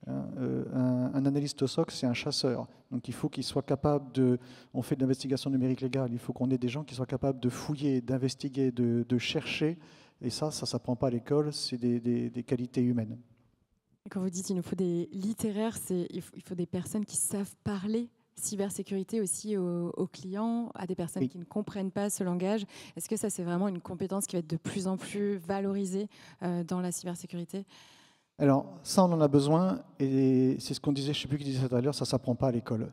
Un analyste SOC, c'est un chasseur. Donc il faut qu'il soit capable on fait de l'investigation numérique légale, il faut qu'on ait des gens qui soient capables de fouiller, d'investiguer, de chercher. Et ça ne s'apprend pas à l'école, c'est des qualités humaines. Et quand vous dites qu'il nous faut des littéraires, il faut des personnes qui savent parler cybersécurité aussi aux clients, à des personnes oui. qui ne comprennent pas ce langage. Est-ce que ça, c'est vraiment une compétence qui va être de plus en plus valorisée dans la cybersécurité ? Alors, ça, on en a besoin, et c'est ce qu'on disait, je ne sais plus qui disait ça tout à l'heure, ça ne s'apprend pas à l'école.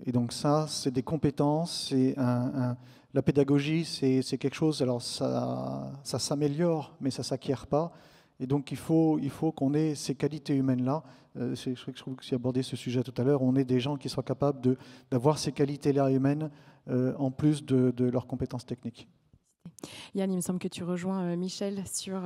Et donc ça, c'est des compétences, c'est la pédagogie, c'est quelque chose, alors ça s'améliore, mais ça ne s'acquiert pas. Et donc il faut qu'on ait ces qualités humaines-là. Je trouve que j'ai abordé ce sujet tout à l'heure. On est des gens qui soient capables d'avoir ces qualités-là humaines en plus de leurs compétences techniques. Yann, il me semble que tu rejoins Michel sur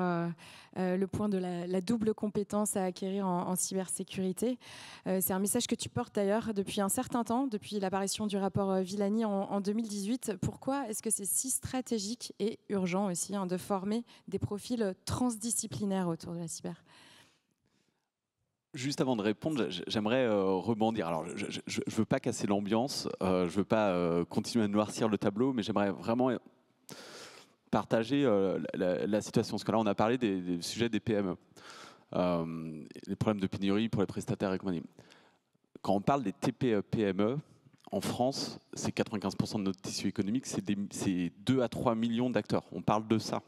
le point de la double compétence à acquérir en cybersécurité. C'est un message que tu portes d'ailleurs depuis un certain temps, depuis l'apparition du rapport Villani en 2018. Pourquoi est-ce que c'est si stratégique et urgent aussi de former des profils transdisciplinaires autour de la cyber ? Juste avant de répondre, j'aimerais rebondir. Alors, je ne veux pas casser l'ambiance, je ne veux pas continuer à noircir le tableau, mais j'aimerais vraiment partager la situation. Parce que là, on a parlé des sujets des PME, les problèmes de pénurie pour les prestataires et compagnie. Quand on parle des TPE-PME, en France, c'est 95% de notre tissu économique, c'est 2 à 3 millions d'acteurs. On parle de ça.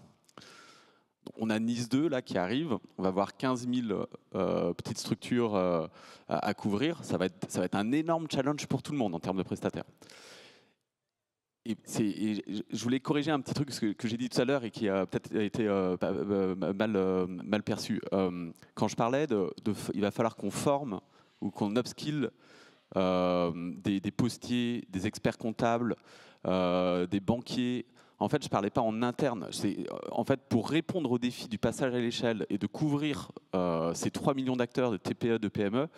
On a Nice 2 là, qui arrive, on va avoir 15 000 petites structures à couvrir. Ça va être un énorme challenge pour tout le monde en termes de prestataires. Et je voulais corriger un petit truc que j'ai dit tout à l'heure et qui a peut-être été mal perçu. Quand je parlais il va falloir qu'on forme ou qu'on upskill des postiers, des experts comptables, des banquiers. En fait, je ne parlais pas en interne. En fait, pour répondre aux défis du passage à l'échelle et de couvrir ces 3 millions d'acteurs de TPE, de PME,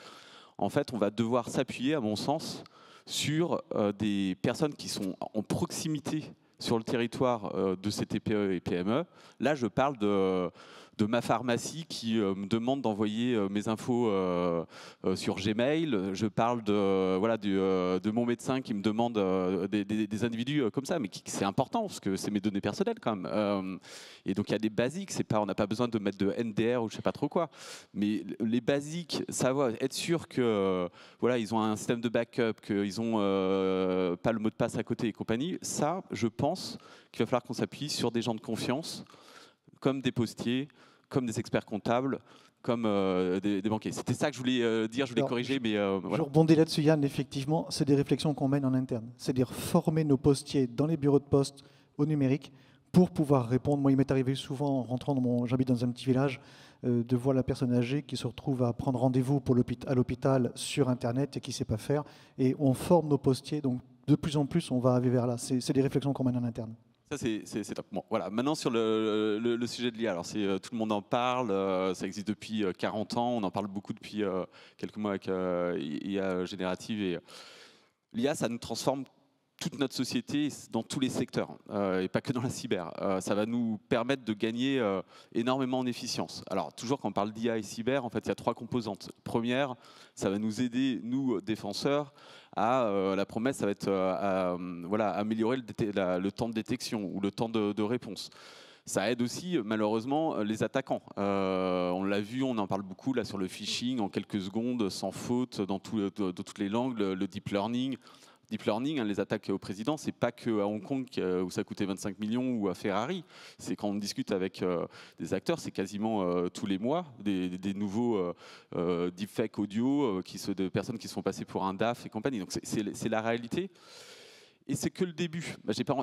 en fait, on va devoir s'appuyer, à mon sens, sur des personnes qui sont en proximité sur le territoire de ces TPE et PME. Là, je parle de ma pharmacie qui me demande d'envoyer mes infos sur Gmail. Je parle de mon médecin qui me demande des individus comme ça, mais c'est important parce que c'est mes données personnelles quand même. Et donc il y a des basiques, on n'a pas besoin de mettre de NDR ou je sais pas trop quoi. Mais les basiques, savoir être sûr que ils ont un système de backup, qu'ils ont pas le mot de passe à côté et compagnie. Ça, je pense qu'il va falloir qu'on s'appuie sur des gens de confiance, comme des postiers, comme des experts comptables, comme des banquiers. C'était ça que je voulais dire, je voulais corriger. Mais, voilà. Je rebondis là-dessus, Yann, effectivement, c'est des réflexions qu'on mène en interne. C'est-à-dire former nos postiers dans les bureaux de poste au numérique pour pouvoir répondre. Moi, il m'est arrivé souvent, en rentrant j'habite dans un petit village, de voir la personne âgée qui se retrouve à prendre rendez-vous à l'hôpital sur Internet et qui ne sait pas faire. Et on forme nos postiers, donc de plus en plus, on va aller vers là. C'est des réflexions qu'on mène en interne. Ça, c'est top. Bon, voilà. Maintenant, sur le sujet de l'IA, alors tout le monde en parle, ça existe depuis 40 ans, on en parle beaucoup depuis quelques mois avec IA générative. Et l'IA, ça nous transforme toute notre société dans tous les secteurs, et pas que dans la cyber. Ça va nous permettre de gagner énormément en efficience. Alors, toujours quand on parle d'IA et cyber, en fait, il y a 3 composantes. Première, ça va nous aider, nous, défenseurs, la promesse, ça va être améliorer le temps de détection ou le temps de réponse. Ça aide aussi, malheureusement, les attaquants. On l'a vu, on en parle beaucoup là sur le phishing, en quelques secondes, sans faute, dans toutes les langues, le deep learning. Deep learning, les attaques au président, c'est pas que à Hong Kong où ça coûtait 25 millions ou à Ferrari. C'est quand on discute avec des acteurs, c'est quasiment tous les mois des nouveaux deepfake audio de personnes qui se font passer pour un DAF et compagnie. Donc c'est la réalité. Et c'est que le début.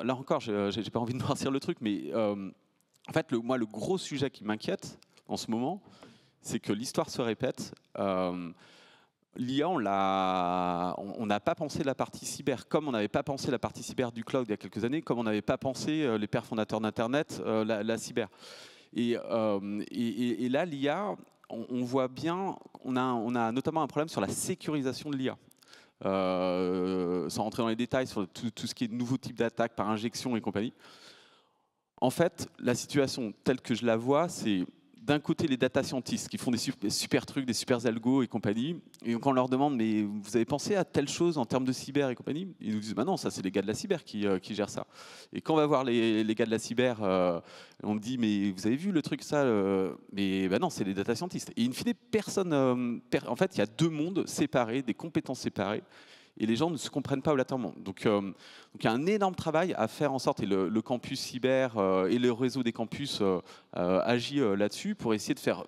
Là encore, j'ai pas envie de noircir le truc, mais en fait, moi, le gros sujet qui m'inquiète en ce moment, c'est que l'histoire se répète. L'IA, on n'a pas pensé la partie cyber, comme on n'avait pas pensé la partie cyber du cloud il y a quelques années, comme on n'avait pas pensé les pères fondateurs d'Internet, la cyber. Et là, l'IA, on voit bien, on a notamment un problème sur la sécurisation de l'IA. Sans rentrer dans les détails sur tout ce qui est de nouveaux types d'attaques par injection et compagnie. En fait, la situation telle que je la vois, c'est d'un côté les data scientists qui font des super trucs, des super algos et compagnie, et quand on leur demande mais vous avez pensé à telle chose en termes de cyber et compagnie, ils nous disent bah non, ça c'est les gars de la cyber qui gèrent ça. Et quand on va voir les gars de la cyber, on dit mais vous avez vu le truc ça, mais bah non, c'est les data scientists. Et in fine, personne, en fait il y a 2 mondes séparés, des compétences séparées. Et les gens ne se comprennent pas obligatoirement. Donc il y a un énorme travail à faire en sorte, et le campus cyber et le réseau des campus agit là-dessus pour essayer de faire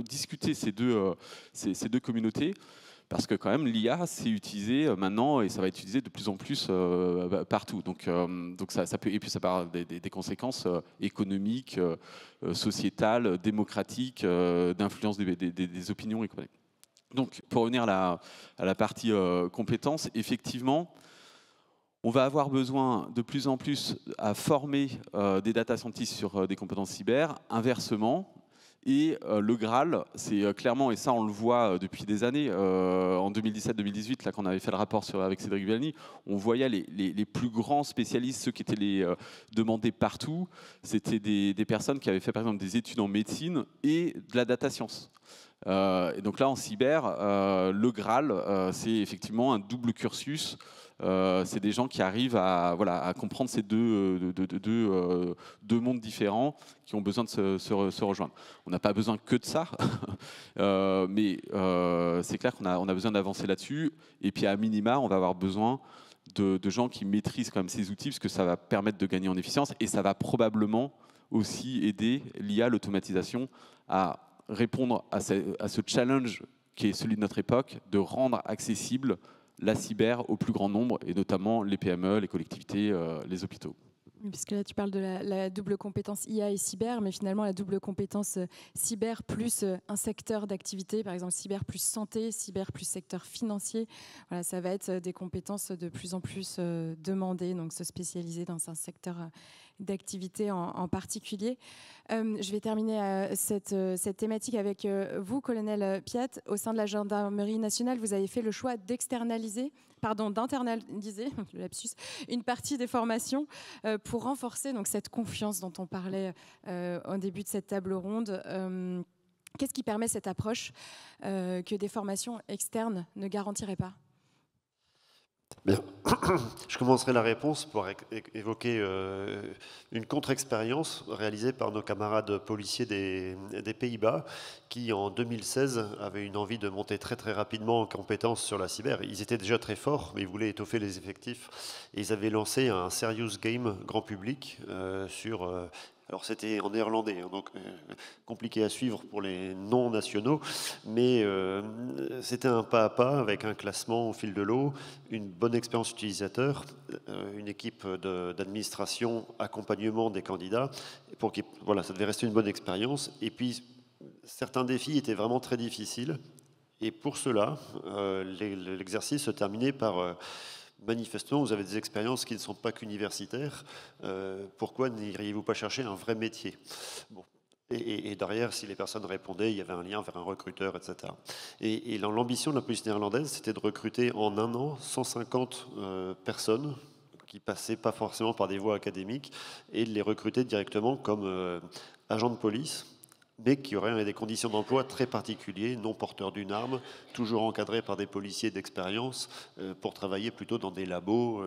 discuter ces deux communautés Parce que quand même, l'IA, c'est utilisé maintenant et ça va être utilisé de plus en plus partout. Donc ça peut, et puis ça peut avoir des conséquences économiques, sociétales, démocratiques, d'influence des opinions économiques. Donc pour revenir à la partie compétences, effectivement, on va avoir besoin de plus en plus à former des data scientists sur des compétences cyber. Inversement, et le Graal, c'est clairement, et ça on le voit depuis des années, en 2017-2018, là quand on avait fait le rapport avec Cédric Villani, on voyait les plus grands spécialistes, ceux qui étaient demandés partout, c'était des personnes qui avaient fait par exemple des études en médecine et de la data science. Et donc là en cyber, le Graal, c'est effectivement un double cursus. C'est des gens qui arrivent à comprendre ces deux mondes différents qui ont besoin de se rejoindre. On n'a pas besoin que de ça, mais c'est clair qu'on a besoin d'avancer là-dessus. Et puis à minima, on va avoir besoin de gens qui maîtrisent quand même ces outils parce que ça va permettre de gagner en efficience et ça va probablement aussi aider l'IA, l'automatisation, à répondre à ce challenge qui est celui de notre époque, de rendre accessible la cyber au plus grand nombre, et notamment les PME, les collectivités, les hôpitaux. Puisque là, tu parles de la double compétence IA et cyber, mais finalement, la double compétence cyber plus un secteur d'activité, par exemple cyber plus santé, cyber plus secteur financier, voilà, ça va être des compétences de plus en plus demandées, donc se spécialiser dans un secteur d'activité en particulier. Je vais terminer cette thématique avec vous, colonel Piat. Au sein de la Gendarmerie nationale, vous avez fait le choix d'internaliser le lapsus, une partie des formations pour renforcer donc, cette confiance dont on parlait au début de cette table ronde. Qu'est-ce qui permet cette approche que des formations externes ne garantiraient pas ? Bien. Je commencerai la réponse pour évoquer une contre-expérience réalisée par nos camarades policiers des Pays-Bas qui, en 2016, avaient une envie de monter très très rapidement en compétences sur la cyber. Ils étaient déjà très forts, mais ils voulaient étoffer les effectifs. Et ils avaient lancé un serious game grand public sur... alors c'était en néerlandais, donc compliqué à suivre pour les non-nationaux, mais c'était un pas à pas avec un classement au fil de l'eau, une bonne expérience utilisateur, une équipe d'administration, accompagnement des candidats, pour voilà, ça devait rester une bonne expérience. Et puis certains défis étaient vraiment très difficiles, et pour cela, l'exercice se terminait par... manifestement, vous avez des expériences qui ne sont pas qu'universitaires. Pourquoi n'iriez-vous pas chercher un vrai métier ? Bon. Et derrière, si les personnes répondaient, il y avait un lien vers un recruteur, etc. Et l'ambition de la police néerlandaise, c'était de recruter en un an 150 personnes qui passaient pas forcément par des voies académiques et de les recruter directement comme agents de police, mais qui auraient des conditions d'emploi très particulières, non porteurs d'une arme, toujours encadrés par des policiers d'expérience, pour travailler plutôt dans des labos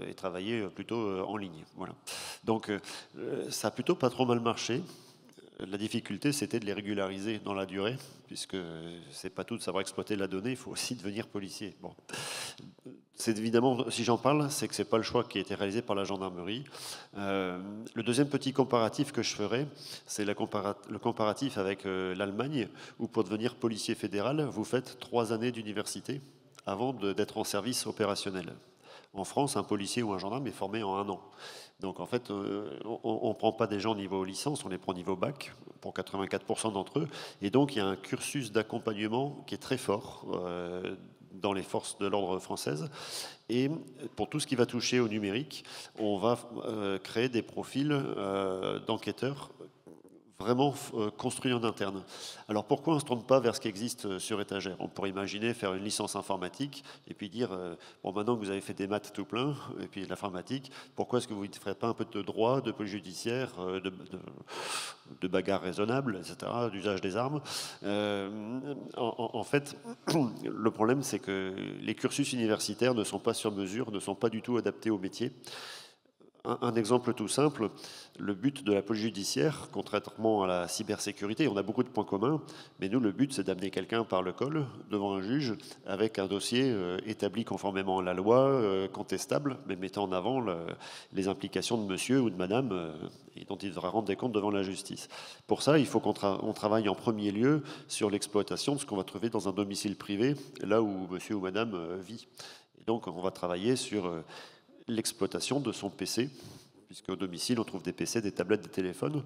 et travailler plutôt en ligne. Voilà. Donc ça a plutôt pas trop mal marché. La difficulté, c'était de les régulariser dans la durée, puisque c'est pas tout de savoir exploiter la donnée, il faut aussi devenir policier. Bon. C'est évidemment, si j'en parle, c'est que c'est pas le choix qui a été réalisé par la gendarmerie. Le deuxième petit comparatif que je ferai, c'est le comparatif avec l'Allemagne, où pour devenir policier fédéral, vous faites 3 années d'université avant d'être en service opérationnel. En France, un policier ou un gendarme est formé en 1 an. Donc en fait, on ne prend pas des gens niveau licence, on les prend niveau bac, pour 84% d'entre eux. Et donc il y a un cursus d'accompagnement qui est très fort dans les forces de l'ordre françaises. Et pour tout ce qui va toucher au numérique, on va créer des profils d'enquêteurs vraiment construit en interne. Alors pourquoi on ne se tourne pas vers ce qui existe sur étagère ? On pourrait imaginer faire une licence informatique et puis dire, bon, maintenant que vous avez fait des maths tout plein, et puis de l'informatique, pourquoi est-ce que vous ne ferez pas un peu de droit, de police judiciaire, de bagarre raisonnable, etc., d'usage des armes ? En fait, le problème, c'est que les cursus universitaires ne sont pas sur mesure, ne sont pas du tout adaptés au métier. un exemple tout simple, le but de la police judiciaire, contrairement à la cybersécurité, on a beaucoup de points communs, mais nous, le but, c'est d'amener quelqu'un par le col devant un juge avec un dossier établi conformément à la loi, contestable, mais mettant en avant les implications de monsieur ou de madame et dont il devra rendre des comptes devant la justice. Pour ça, il faut qu'on travaille en premier lieu sur l'exploitation de ce qu'on va trouver dans un domicile privé, là où monsieur ou madame vit. Et donc, on va travailler sur l'exploitation de son PC, puisqu'au domicile, on trouve des PC, des tablettes, des téléphones,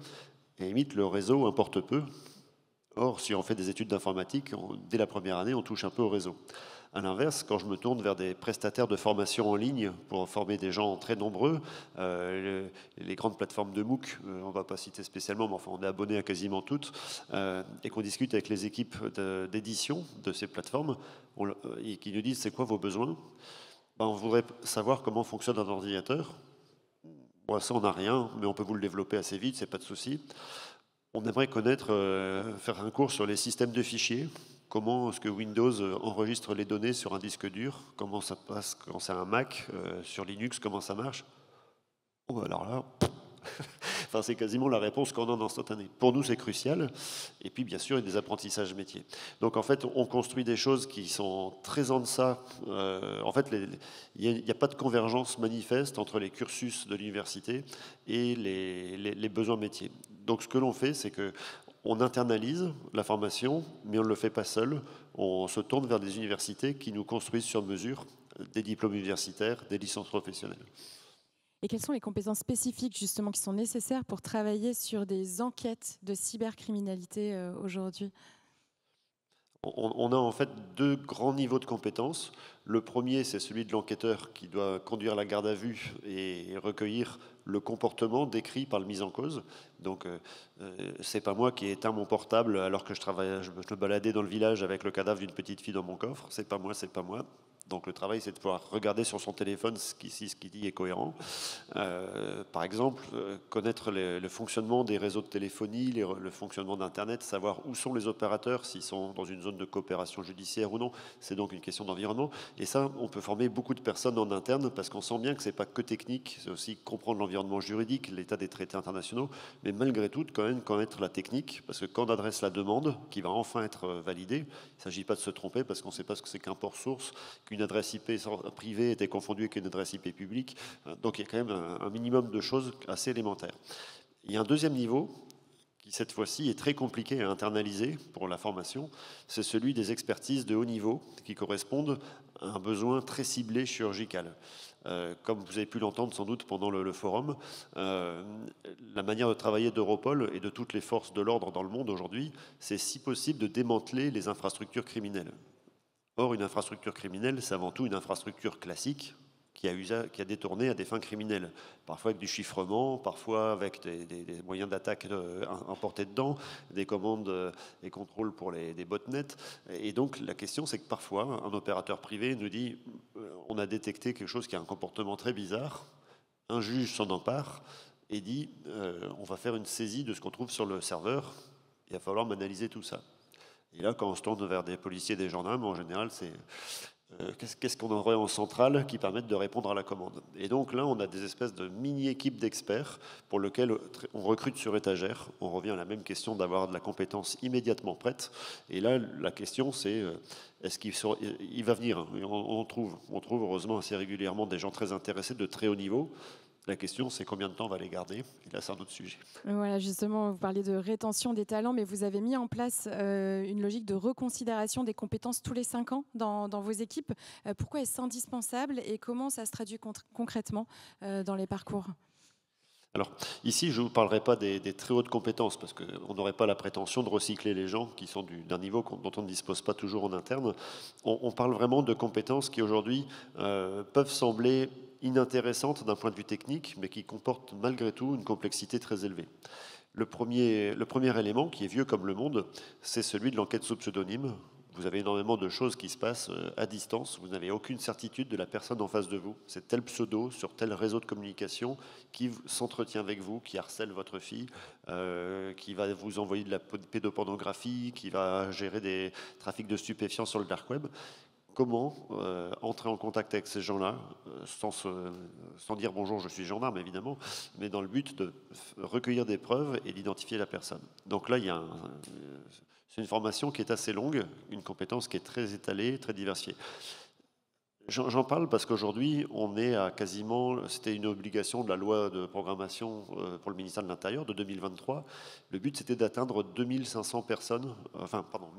et limite, le réseau importe peu. Or, si on fait des études d'informatique, dès la première année, on touche un peu au réseau. À l'inverse, quand je me tourne vers des prestataires de formation en ligne pour former des gens très nombreux, les grandes plateformes de MOOC, on ne va pas citer spécialement, mais enfin on est abonné à quasiment toutes, et qu'on discute avec les équipes d'édition de ces plateformes, et qui nous disent c'est quoi vos besoins, on voudrait savoir comment fonctionne un ordinateur. Bon, ça on n'a rien, mais on peut vous le développer assez vite, c'est pas de souci. On aimerait connaître, faire un cours sur les systèmes de fichiers. Comment est-ce que Windows enregistre les données sur un disque dur? Comment ça passe quand c'est un Mac? Sur Linux, comment ça marche? Oh, alors là, enfin, c'est quasiment la réponse qu'on a en instantané. Pour nous, c'est crucial. Et puis, bien sûr, il y a des apprentissages métiers. Donc, en fait, on construit des choses qui sont très en deçà. En fait, il n'y a pas de convergence manifeste entre les cursus de l'université et les besoins métiers. Donc, ce que l'on fait, c'est que on internalise la formation, mais on ne le fait pas seul. On se tourne vers des universités qui nous construisent sur mesure des diplômes universitaires, des licences professionnelles. Et quelles sont les compétences spécifiques justement qui sont nécessaires pour travailler sur des enquêtes de cybercriminalité aujourd'hui? On a en fait deux grands niveaux de compétences. Le premier, c'est celui de l'enquêteur qui doit conduire la garde à vue et recueillir le comportement décrit par le mis en cause. Donc, c'est pas moi qui ai éteint mon portable alors que je me baladais dans le village avec le cadavre d'une petite fille dans mon coffre. C'est pas moi, c'est pas moi. Donc le travail, c'est de pouvoir regarder sur son téléphone si ce qu'il dit est cohérent. Par exemple, connaître le fonctionnement des réseaux de téléphonie, le fonctionnement d'Internet, savoir où sont les opérateurs, s'ils sont dans une zone de coopération judiciaire ou non. C'est donc une question d'environnement. Et ça, on peut former beaucoup de personnes en interne parce qu'on sent bien que c'est pas que technique, c'est aussi comprendre l'environnement juridique, l'état des traités internationaux, mais malgré tout, quand même connaître la technique, parce que quand on adresse la demande, qui va enfin être validée, il ne s'agit pas de se tromper parce qu'on ne sait pas ce que c'est qu'un port source, qu'une adresse IP privée était confondue avec une adresse IP publique. Donc il y a quand même un minimum de choses assez élémentaires. Il y a un deuxième niveau qui cette fois-ci est très compliqué à internaliser pour la formation, c'est celui des expertises de haut niveau qui correspondent à un besoin très ciblé chirurgical. Comme vous avez pu l'entendre sans doute pendant le forum, la manière de travailler d'Europol et de toutes les forces de l'ordre dans le monde aujourd'hui, c'est si possible de démanteler les infrastructures criminelles. Or, une infrastructure criminelle, c'est avant tout une infrastructure classique qui a détourné à des fins criminelles, parfois avec du chiffrement, parfois avec des moyens d'attaque importés dedans, des commandes et contrôles pour des botnets. Et donc la question, c'est que parfois, un opérateur privé nous dit on a détecté quelque chose qui a un comportement très bizarre, un juge s'en empare et dit on va faire une saisie de ce qu'on trouve sur le serveur, il va falloir m'analyser tout ça. Et là, quand on se tourne vers des policiers, des gendarmes, en général, c'est qu'est-ce qu'on aurait en centrale qui permettent de répondre à la commande. Et donc là, on a des espèces de mini-équipes d'experts pour lesquelles on recrute sur étagère. On revient à la même question d'avoir de la compétence immédiatement prête. Et là, la question, c'est est-ce qu'il va venir? On trouve heureusement assez régulièrement des gens très intéressés de très haut niveau. La question, c'est combien de temps on va les garder. Et là, c'est un autre sujet. Voilà, justement, vous parlez de rétention des talents, mais vous avez mis en place une logique de reconsidération des compétences tous les 5 ans dans vos équipes. Pourquoi est-ce indispensable et comment ça se traduit concrètement dans les parcours ? Alors, ici, je ne vous parlerai pas des très hautes compétences, parce qu'on n'aurait pas la prétention de recycler les gens qui sont d'un niveau dont on ne dispose pas toujours en interne. On parle vraiment de compétences qui, aujourd'hui, peuvent sembler inintéressantes d'un point de vue technique, mais qui comportent malgré tout une complexité très élevée. Le premier élément, qui est vieux comme le monde, c'est celui de l'enquête sous pseudonyme. Vous avez énormément de choses qui se passent à distance. Vous n'avez aucune certitude de la personne en face de vous. C'est tel pseudo sur tel réseau de communication qui s'entretient avec vous, qui harcèle votre fille, qui va vous envoyer de la pédopornographie, qui va gérer des trafics de stupéfiants sur le dark web. comment entrer en contact avec ces gens-là, sans dire bonjour, je suis gendarme évidemment, mais dans le but de recueillir des preuves et d'identifier la personne. Donc là, c'est une formation qui est assez longue, une compétence qui est très étalée, très diversifiée. J'en parle parce qu'aujourd'hui, on est à quasiment, c'était une obligation de la loi de programmation pour le ministère de l'Intérieur de 2023. Le but, c'était d'atteindre 2500 personnes,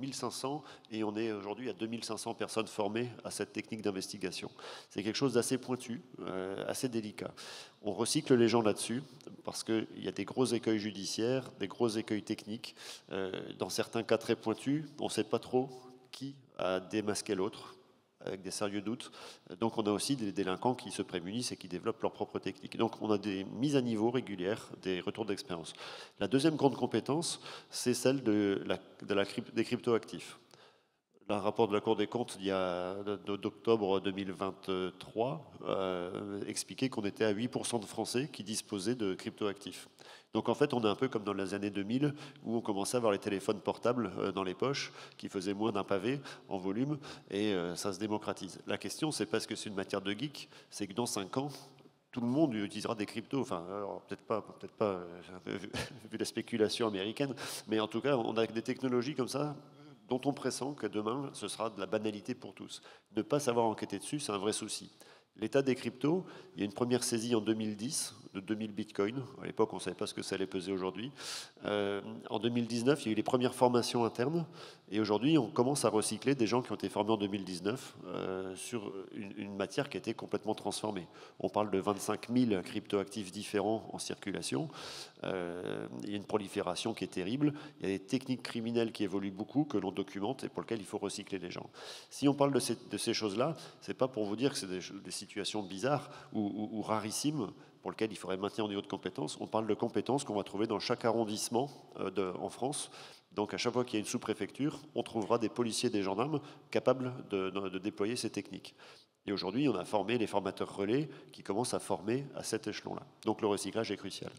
1500, et on est aujourd'hui à 2500 personnes formées à cette technique d'investigation. C'est quelque chose d'assez pointu, assez délicat. On recycle les gens là-dessus parce qu'il y a des gros écueils judiciaires, des gros écueils techniques. Dans certains cas très pointus, on ne sait pas trop qui a démasqué l'autre, avec des sérieux doutes. Donc on a aussi des délinquants qui se prémunissent et qui développent leurs propres techniques. Donc on a des mises à niveau régulières, des retours d'expérience. La deuxième grande compétence, c'est celle des cryptoactifs. Le rapport de la Cour des comptes d'octobre 2023 expliquait qu'on était à 8% de Français qui disposaient de cryptoactifs. Donc en fait, on est un peu comme dans les années 2000, où on commençait à avoir les téléphones portables dans les poches, qui faisaient moins d'un pavé en volume, et ça se démocratise. La question, c'est parce que c'est une matière de geek, c'est que dans 5 ans, tout le monde utilisera des cryptos. Enfin, alors, peut-être pas vu la spéculation américaine, mais en tout cas, on a des technologies comme ça, dont on pressent que demain, ce sera de la banalité pour tous. Ne pas savoir enquêter dessus, c'est un vrai souci. L'état des cryptos, il y a une première saisie en 2010 de 2000 bitcoins. À l'époque, on ne savait pas ce que ça allait peser aujourd'hui. En 2019, il y a eu les premières formations internes. Et aujourd'hui, on commence à recycler des gens qui ont été formés en 2019 sur une matière qui a été complètement transformée. On parle de 25 000 cryptoactifs différents en circulation. Il y a une prolifération qui est terrible. Il y a des techniques criminelles qui évoluent beaucoup, que l'on documente et pour lesquelles il faut recycler les gens. Si on parle de ces choses-là, ce n'est pas pour vous dire que c'est des situations bizarres ou rarissimes pour lesquelles il faudrait maintenir un niveau de compétences. On parle de compétences qu'on va trouver dans chaque arrondissement en France. Donc à chaque fois qu'il y a une sous-préfecture, on trouvera des policiers, des gendarmes capables de déployer ces techniques. Et aujourd'hui, on a formé les formateurs relais qui commencent à former à cet échelon-là. Donc le recyclage est crucial.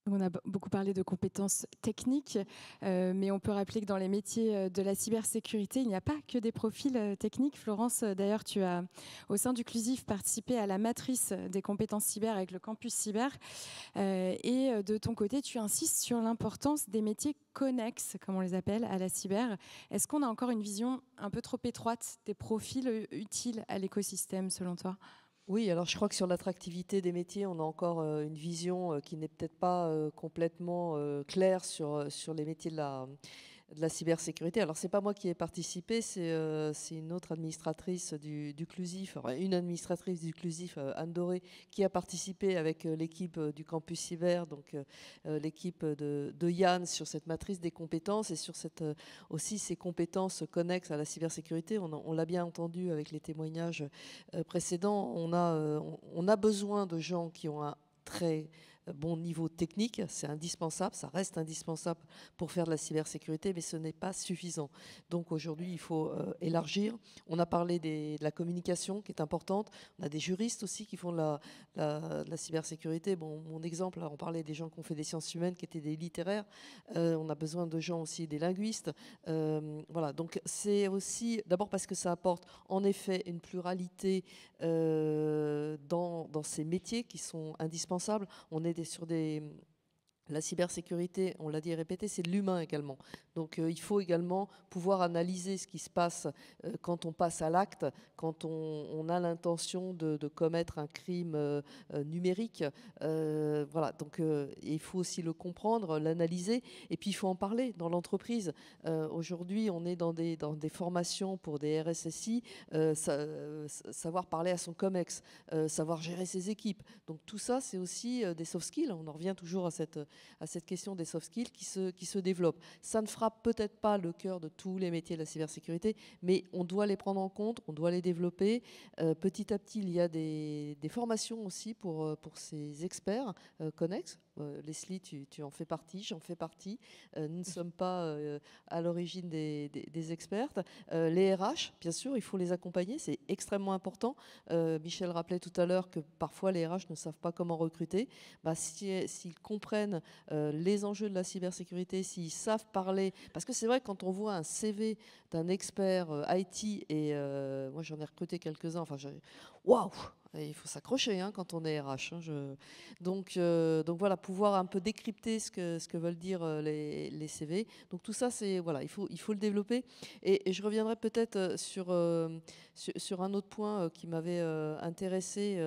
On a beaucoup parlé de compétences techniques, mais on peut rappeler que dans les métiers de la cybersécurité, il n'y a pas que des profils techniques. Florence, d'ailleurs, tu as, au sein du CLUSIF, participé à la matrice des compétences cyber avec le campus cyber. Et de ton côté, tu insistes sur l'importance des métiers connexes, comme on les appelle, à la cyber. Est-ce qu'on a encore une vision un peu trop étroite des profils utiles à l'écosystème, selon toi ? Oui, alors je crois que sur l'attractivité des métiers, on a encore une vision qui n'est peut-être pas complètement claire sur les métiers de la cybersécurité. Alors, ce n'est pas moi qui ai participé, c'est une autre administratrice du CLUSIF, enfin, une administratrice du CLUSIF, Anne Doré, qui a participé avec l'équipe du campus cyber, donc l'équipe de Yann, sur cette matrice des compétences et sur aussi ces compétences connexes à la cybersécurité. On l'a bien entendu avec les témoignages précédents. On a besoin de gens qui ont un très bon niveau technique, c'est indispensable, ça reste indispensable pour faire de la cybersécurité, mais ce n'est pas suffisant. Donc aujourd'hui, il faut élargir. On a parlé de la communication qui est importante. On a des juristes aussi qui font de la cybersécurité. Bon, mon exemple, là, on parlait des gens qui ont fait des sciences humaines, qui étaient des littéraires. On a besoin de gens aussi, des linguistes. Voilà, donc c'est aussi, d'abord parce que ça apporte en effet une pluralité dans ces métiers qui sont indispensables. On est sur la cybersécurité, on l'a dit et répété, c'est de l'humain également. Donc il faut également pouvoir analyser ce qui se passe quand on passe à l'acte, quand on a l'intention de commettre un crime numérique. Voilà, donc il faut aussi le comprendre, l'analyser, et puis il faut en parler dans l'entreprise. Aujourd'hui, on est dans des formations pour des RSSI, savoir parler à son COMEX, savoir gérer ses équipes. Donc tout ça, c'est aussi des soft skills. On en revient toujours à cette question des soft skills qui se développent. Ça ne fera peut-être pas le cœur de tous les métiers de la cybersécurité, mais on doit les prendre en compte, on doit les développer. Petit à petit, il y a des formations aussi pour ces experts connexes. Leslie, tu en fais partie, j'en fais partie. Nous ne sommes pas à l'origine des expertes. Les RH, bien sûr, il faut les accompagner, c'est extrêmement important. Michel rappelait tout à l'heure que parfois les RH ne savent pas comment recruter. S'ils comprennent les enjeux de la cybersécurité, s'ils savent parler, parce que c'est vrai que quand on voit un CV d'un expert IT, et moi j'en ai recruté quelques-uns, waouh, il faut s'accrocher quand on est RH. Donc voilà, pouvoir un peu décrypter ce que veulent dire les CV. Donc tout ça, voilà, il faut le développer. Et je reviendrai peut-être sur un autre point qui m'avait intéressé.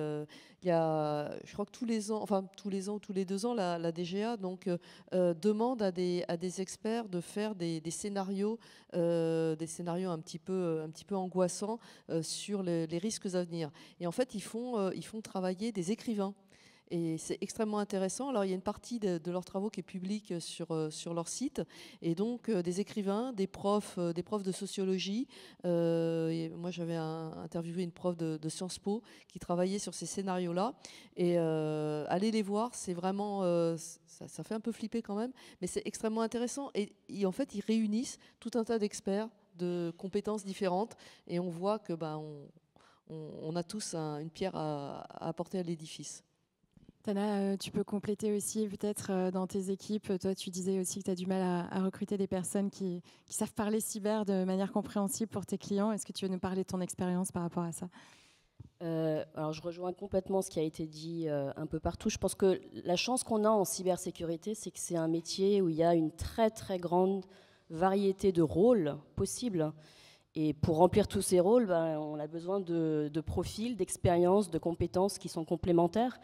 Il y a, je crois que tous les ans ou tous les 2 ans, la DGA demande à des experts de faire des scénarios un petit peu angoissants sur les risques à venir. Et en fait, ils font travailler des écrivains. Et c'est extrêmement intéressant. Alors, il y a une partie de leurs travaux qui est publique sur leur site. Et donc, des écrivains, des profs de sociologie. Moi, j'avais interviewé une prof de Sciences Po qui travaillait sur ces scénarios-là. Et aller les voir, c'est vraiment... ça fait un peu flipper quand même, mais c'est extrêmement intéressant. Et en fait, ils réunissent tout un tas d'experts de compétences différentes. Et on voit que on a tous une pierre à apporter à l'édifice. Tana, tu peux compléter aussi peut-être dans tes équipes. Toi, tu disais aussi que tu as du mal à recruter des personnes qui savent parler cyber de manière compréhensible pour tes clients. Est-ce que tu veux nous parler de ton expérience par rapport à ça ? Alors, je rejoins complètement ce qui a été dit un peu partout. Je pense que la chance qu'on a en cybersécurité, c'est que c'est un métier où il y a une très, très grande variété de rôles possibles. Et pour remplir tous ces rôles, on a besoin de profils, d'expériences, de compétences qui sont complémentaires.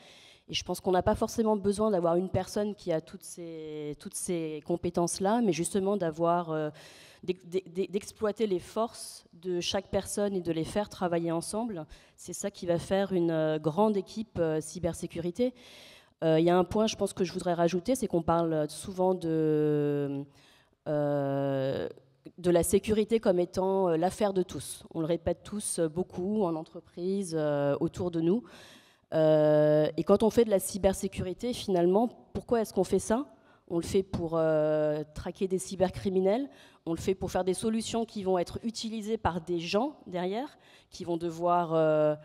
Et je pense qu'on n'a pas forcément besoin d'avoir une personne qui a toutes ces compétences-là, mais justement d'exploiter les forces de chaque personne et de les faire travailler ensemble. C'est ça qui va faire une grande équipe cybersécurité. Il y a un point, je pense, que je voudrais rajouter, c'est qu'on parle souvent de la sécurité comme étant l'affaire de tous. On le répète tous beaucoup en entreprise, autour de nous. Et quand on fait de la cybersécurité, finalement, pourquoi est-ce qu'on fait ça ? On le fait pour traquer des cybercriminels, on le fait pour faire des solutions qui vont être utilisées par des gens derrière, qui vont devoir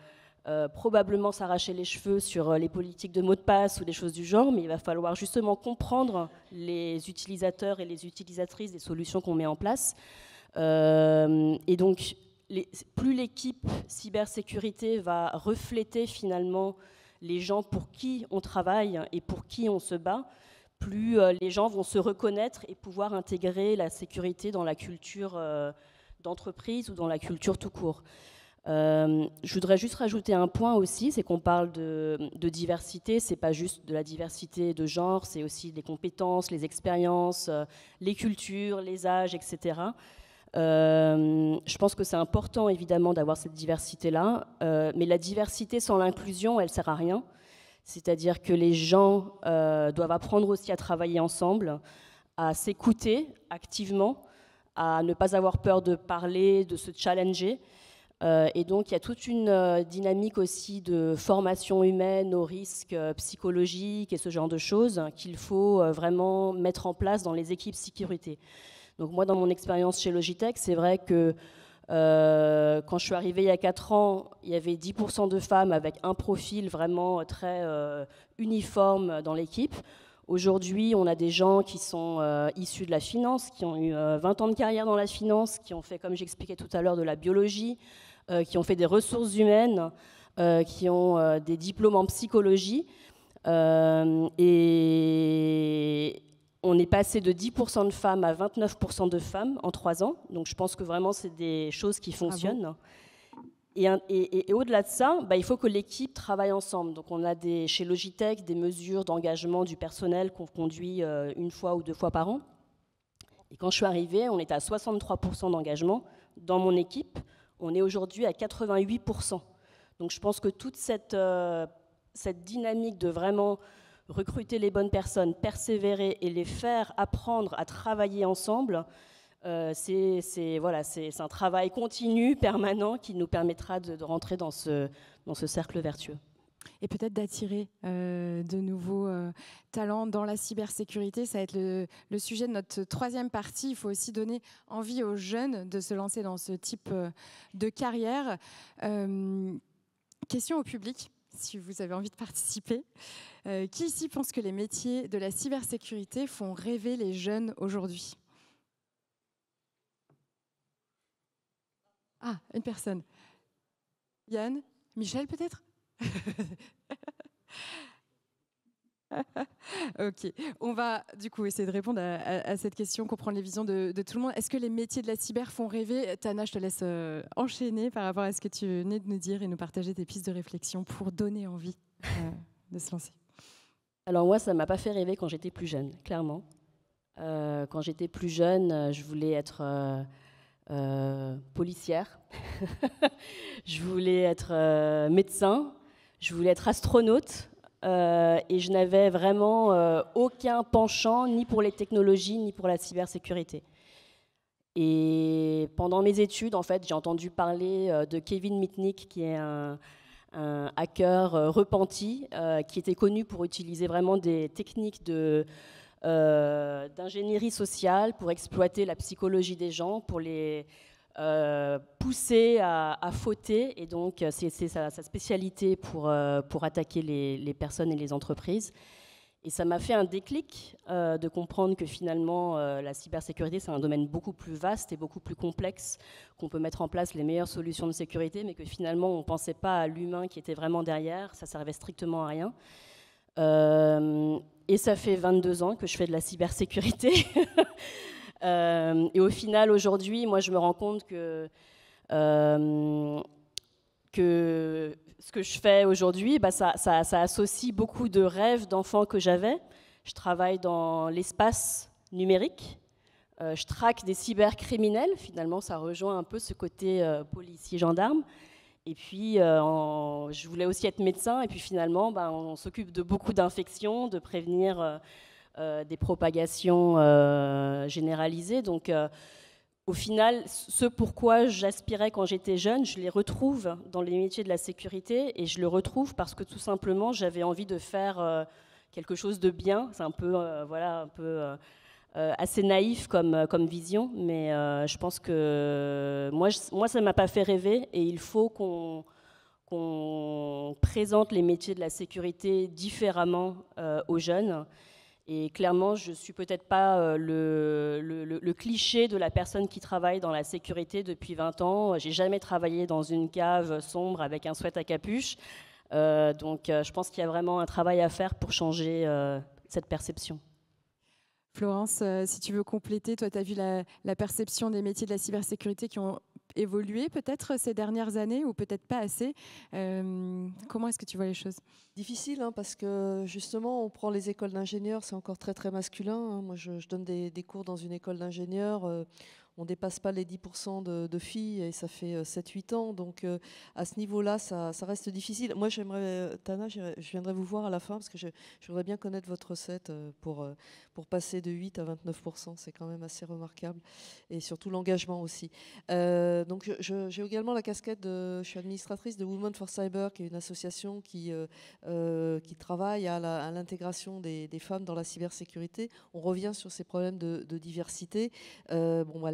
probablement s'arracher les cheveux sur les politiques de mots de passe ou des choses du genre, mais il va falloir justement comprendre les utilisateurs et les utilisatrices des solutions qu'on met en place. Et donc, plus l'équipe cybersécurité va refléter finalement les gens pour qui on travaille et pour qui on se bat, plus les gens vont se reconnaître et pouvoir intégrer la sécurité dans la culture d'entreprise ou dans la culture tout court. Je voudrais juste rajouter un point aussi, c'est qu'on parle de diversité, c'est pas juste de la diversité de genre, c'est aussi les compétences, les expériences, les cultures, les âges, etc. Je pense que c'est important évidemment d'avoir cette diversité-là, mais la diversité sans l'inclusion, elle ne sert à rien. C'est-à-dire que les gens doivent apprendre aussi à travailler ensemble, à s'écouter activement, à ne pas avoir peur de parler, de se challenger. Et donc il y a toute une dynamique aussi de formation humaine aux risques psychologiques et ce genre de choses qu'il faut vraiment mettre en place dans les équipes sécurité. Donc moi, dans mon expérience chez Logitech, c'est vrai que quand je suis arrivée il y a 4 ans, il y avait 10% de femmes avec un profil vraiment très uniforme dans l'équipe. Aujourd'hui, on a des gens qui sont issus de la finance, qui ont eu 20 ans de carrière dans la finance, qui ont fait, comme j'expliquais tout à l'heure, de la biologie, qui ont fait des ressources humaines, qui ont des diplômes en psychologie. Et on est passé de 10% de femmes à 29% de femmes en 3 ans. Donc je pense que vraiment, c'est des choses qui fonctionnent. Et au-delà de ça, il faut que l'équipe travaille ensemble. Donc on a chez Logitech des mesures d'engagement du personnel qu'on conduit 1 fois ou 2 fois par an. Et quand je suis arrivée, on était à 63% d'engagement. Dans mon équipe, on est aujourd'hui à 88%. Donc je pense que toute cette dynamique de vraiment recruter les bonnes personnes, persévérer et les faire apprendre à travailler ensemble, c'est un travail continu, permanent, qui nous permettra de rentrer dans ce cercle vertueux. et peut-être d'attirer de nouveaux talents dans la cybersécurité. Ça va être le sujet de notre troisième partie. Il faut aussi donner envie aux jeunes de se lancer dans ce type de carrière. Question au public, si vous avez envie de participer. Qui ici pense que les métiers de la cybersécurité font rêver les jeunes aujourd'hui? Ah, une personne. Yann? Michel peut-être? Ok, on va du coup essayer de répondre à cette question, comprendre les visions de tout le monde. Est-ce que les métiers de la cyber font rêver? Tana, je te laisse enchaîner par rapport à ce que tu venais de nous dire et nous partager tes pistes de réflexion pour donner envie de se lancer. Alors moi, ça ne m'a pas fait rêver quand j'étais plus jeune, clairement. Quand j'étais plus jeune, je voulais être policière, je voulais être médecin, je voulais être astronaute. Et je n'avais vraiment aucun penchant ni pour les technologies ni pour la cybersécurité. Et pendant mes études, en fait, j'ai entendu parler de Kevin Mitnick, qui est un hacker repenti, qui était connu pour utiliser vraiment des techniques d'ingénierie sociale pour exploiter la psychologie des gens, pour les pousser à fauter, et donc c'est sa spécialité pour attaquer les personnes et les entreprises. Et ça m'a fait un déclic de comprendre que finalement la cybersécurité c'est un domaine beaucoup plus vaste et beaucoup plus complexe, qu'on peut mettre en place les meilleures solutions de sécurité, mais que finalement on ne pensait pas à l'humain qui était vraiment derrière, ça servait strictement à rien. Et ça fait 22 ans que je fais de la cybersécurité. Et au final, aujourd'hui, moi, je me rends compte que ce que je fais aujourd'hui, ça associe beaucoup de rêves d'enfants que j'avais. Je travaille dans l'espace numérique. Je traque des cybercriminels. Finalement, ça rejoint un peu ce côté policier-gendarme. Et puis, je voulais aussi être médecin. Et puis, finalement, on s'occupe de beaucoup d'infections, de prévenir des propagations généralisées. Donc, au final, ce pourquoi j'aspirais quand j'étais jeune, je les retrouve dans les métiers de la sécurité, et je le retrouve parce que tout simplement, j'avais envie de faire quelque chose de bien. C'est un peu, assez naïf comme vision, mais je pense que moi, ça ne m'a pas fait rêver, et il faut qu'on présente les métiers de la sécurité différemment aux jeunes. Et clairement, je ne suis peut-être pas le cliché de la personne qui travaille dans la sécurité depuis 20 ans. Je n'ai jamais travaillé dans une cave sombre avec un sweat à capuche. Donc je pense qu'il y a vraiment un travail à faire pour changer cette perception. Florence, si tu veux compléter, toi tu as vu la perception des métiers de la cybersécurité qui ont évolué peut-être ces dernières années, ou peut-être pas assez. Comment est-ce que tu vois les choses? Difficile, hein, parce que justement, on prend les écoles d'ingénieurs, c'est encore très très masculin. Hein. Moi, je donne des cours dans une école d'ingénieurs. On ne dépasse pas les 10% de filles, et ça fait 7-8 ans. Donc, à ce niveau-là, ça reste difficile. Moi, j'aimerais, Tana, je viendrai vous voir à la fin, parce que je voudrais bien connaître votre recette pour passer de 8 à 29%. C'est quand même assez remarquable. Et surtout l'engagement aussi. Donc, j'ai également la casquette je suis administratrice de Women for Cyber, qui est une association qui travaille à l'intégration des femmes dans la cybersécurité. On revient sur ces problèmes de diversité.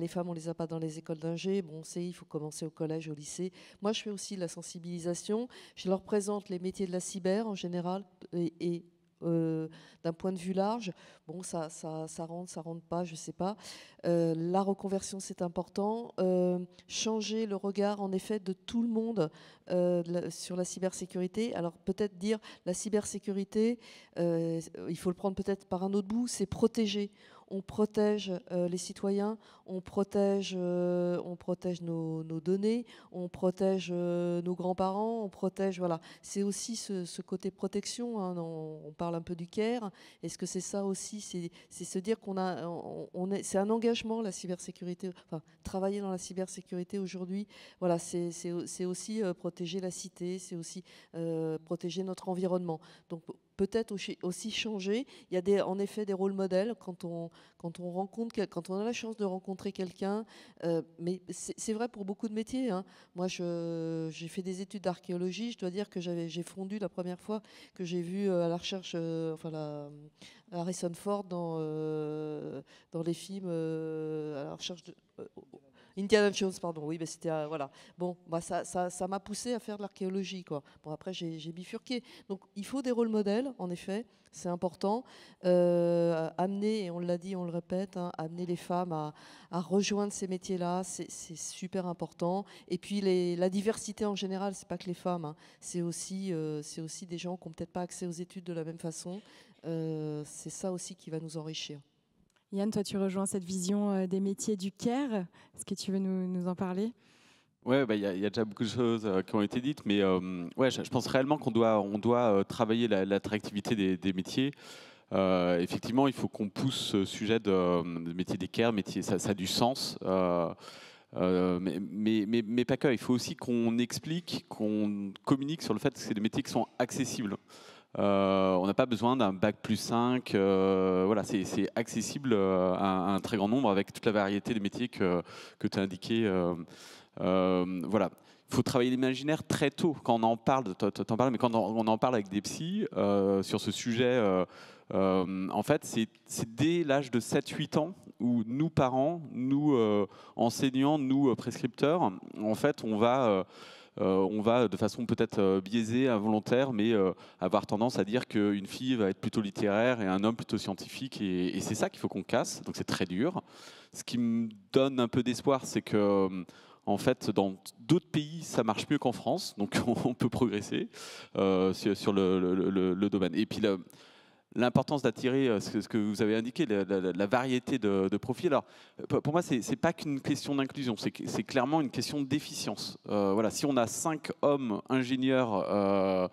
Les femmes, on ne les a pas dans les écoles d'ingé. Bon, on sait, il faut commencer au collège, au lycée. Moi, je fais aussi de la sensibilisation. Je leur présente les métiers de la cyber en général, et d'un point de vue large. Bon, ça rentre pas, je ne sais pas. La reconversion, c'est important. Changer le regard, en effet, de tout le monde sur la cybersécurité. Alors, peut-être dire la cybersécurité, il faut le prendre peut-être par un autre bout, c'est protéger. On protège les citoyens, on protège nos données, on protège nos grands-parents, on protège, voilà. C'est aussi ce côté protection, hein, on parle un peu du care. Est-ce que c'est ça aussi? C'est se dire c'est un engagement, la cybersécurité. Enfin, travailler dans la cybersécurité aujourd'hui, voilà, c'est aussi protéger la cité, c'est aussi protéger notre environnement. Donc, peut-être aussi changer. Il y a en effet des rôles modèles quand on a la chance de rencontrer quelqu'un, mais c'est vrai pour beaucoup de métiers, hein. Moi, j'ai fait des études d'archéologie. Je dois dire que j'ai fondu la première fois que j'ai vu à la recherche, Harrison Ford dans les films à la recherche de Indiana Jones, pardon. Oui, c'était voilà. Bon, ça m'a poussé à faire de l'archéologie, quoi. Bon, après j'ai bifurqué. Donc il faut des rôles modèles, en effet, c'est important. Amener, et on l'a dit, on le répète, hein, amener les femmes à rejoindre ces métiers-là, c'est super important. Et puis la diversité en général, c'est pas que les femmes, hein, c'est aussi des gens qui n'ont peut-être pas accès aux études de la même façon. C'est ça aussi qui va nous enrichir. Yann, toi, tu rejoins cette vision des métiers du care. Est-ce que tu veux nous en parler ? Ouais, y a déjà beaucoup de choses qui ont été dites, mais ouais, je pense réellement qu'on doit travailler l'attractivité des métiers. Effectivement, il faut qu'on pousse ce sujet de métier des care, ça a du sens. Mais pas que. Il faut aussi qu'on explique, qu'on communique sur le fait que c'est des métiers qui sont accessibles. On n'a pas besoin d'un bac+5. Voilà, c'est accessible à un très grand nombre avec toute la variété des métiers que tu as indiqué. Voilà. Il faut travailler l'imaginaire très tôt. Quand on en parle, t'en parles, mais quand on en parle avec des psys sur ce sujet, en fait, c'est dès l'âge de 7-8 ans où nous, parents, nous, enseignants, nous, prescripteurs, en fait, on va de façon peut-être biaisée, involontaire, mais avoir tendance à dire qu'une fille va être plutôt littéraire et un homme plutôt scientifique. Et c'est ça qu'il faut qu'on casse. Donc c'est très dur. Ce qui me donne un peu d'espoir, c'est que en fait, dans d'autres pays, ça marche mieux qu'en France. Donc on peut progresser sur le domaine. Et puis l'importance d'attirer ce que vous avez indiqué, la variété de profils. Alors, pour moi, c'est pas qu'une question d'inclusion, c'est clairement une question d'efficience. Voilà, si on a 5 hommes ingénieurs,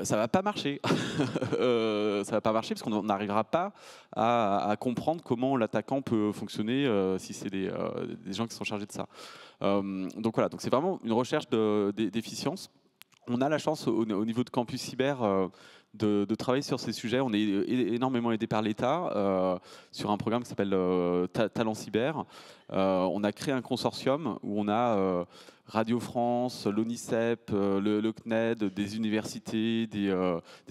ça va pas marcher. Ça va pas marcher parce qu'on n'arrivera pas à comprendre comment l'attaquant peut fonctionner si c'est des gens qui sont chargés de ça. Donc voilà, donc c'est vraiment une recherche d'efficience. On a la chance au niveau de Campus Cyber de travailler sur ces sujets. On est énormément aidé par l'État sur un programme qui s'appelle Talent Cyber. On a créé un consortium où on a Radio France, l'ONICEP, le CNED, des universités, des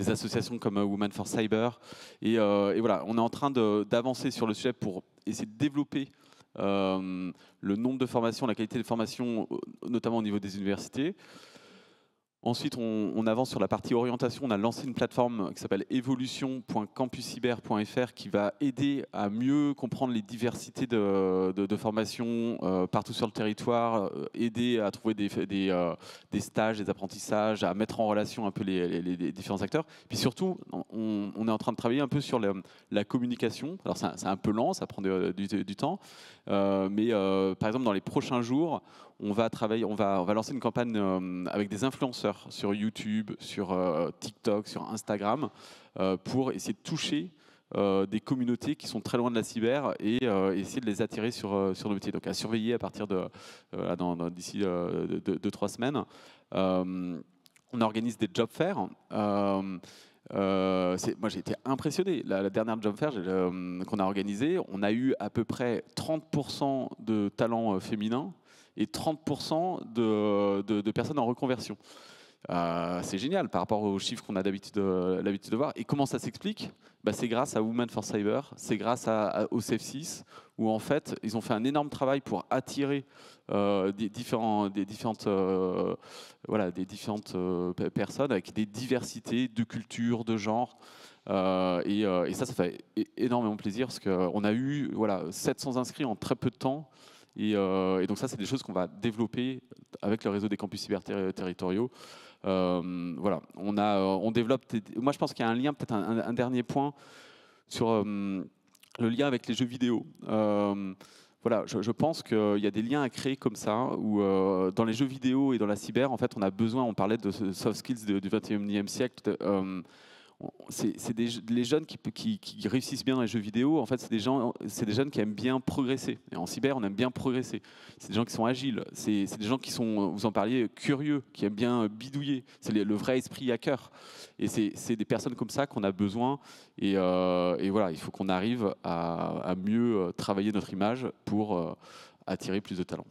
associations comme Women for Cyber. Et voilà, on est en train d'avancer sur le sujet pour essayer de développer le nombre de formations, la qualité des formations, notamment au niveau des universités. Ensuite, on avance sur la partie orientation. On a lancé une plateforme qui s'appelle evolution.campuscyber.fr qui va aider à mieux comprendre les diversités de formations partout sur le territoire, aider à trouver des stages, des apprentissages, à mettre en relation un peu les différents acteurs. Puis surtout, on est en train de travailler un peu sur la communication. Alors c'est un peu lent, ça prend du temps, mais par exemple dans les prochains jours, on va lancer une campagne avec des influenceurs sur YouTube, sur TikTok, sur Instagram, pour essayer de toucher des communautés qui sont très loin de la cyber et essayer de les attirer sur nos métiers. Donc à surveiller à partir d'ici 2-3 semaines. On organise des job fairs. Moi j'ai été impressionné. La dernière job fair qu'on a organisée, on a eu à peu près 30% de talents féminins et 30% de personnes en reconversion. C'est génial par rapport aux chiffres qu'on a l'habitude de voir. Et comment ça s'explique ? C'est grâce à Women for Cyber, c'est grâce au CEF6, où en fait, ils ont fait un énorme travail pour attirer des différentes personnes avec des diversités de cultures, de genres. Et ça fait énormément plaisir parce qu'on a eu 700 inscrits en très peu de temps. Et donc ça, c'est des choses qu'on va développer avec le réseau des campus cyber territoriaux. Voilà, on développe. Moi, je pense qu'il y a un lien, peut-être un dernier point sur le lien avec les jeux vidéo. Voilà, je pense qu'il y a des liens à créer comme ça, où dans les jeux vidéo et dans la cyber, en fait, on a besoin. On parlait de soft skills du 21e siècle. les jeunes qui réussissent bien dans les jeux vidéo, en fait, c'est des jeunes qui aiment bien progresser. Et en cyber, on aime bien progresser. C'est des gens qui sont agiles, c'est des gens qui sont, vous en parliez, curieux, qui aiment bien bidouiller. C'est le vrai esprit hacker. Et c'est des personnes comme ça qu'on a besoin. Et voilà, il faut qu'on arrive à mieux travailler notre image pour attirer plus de talents.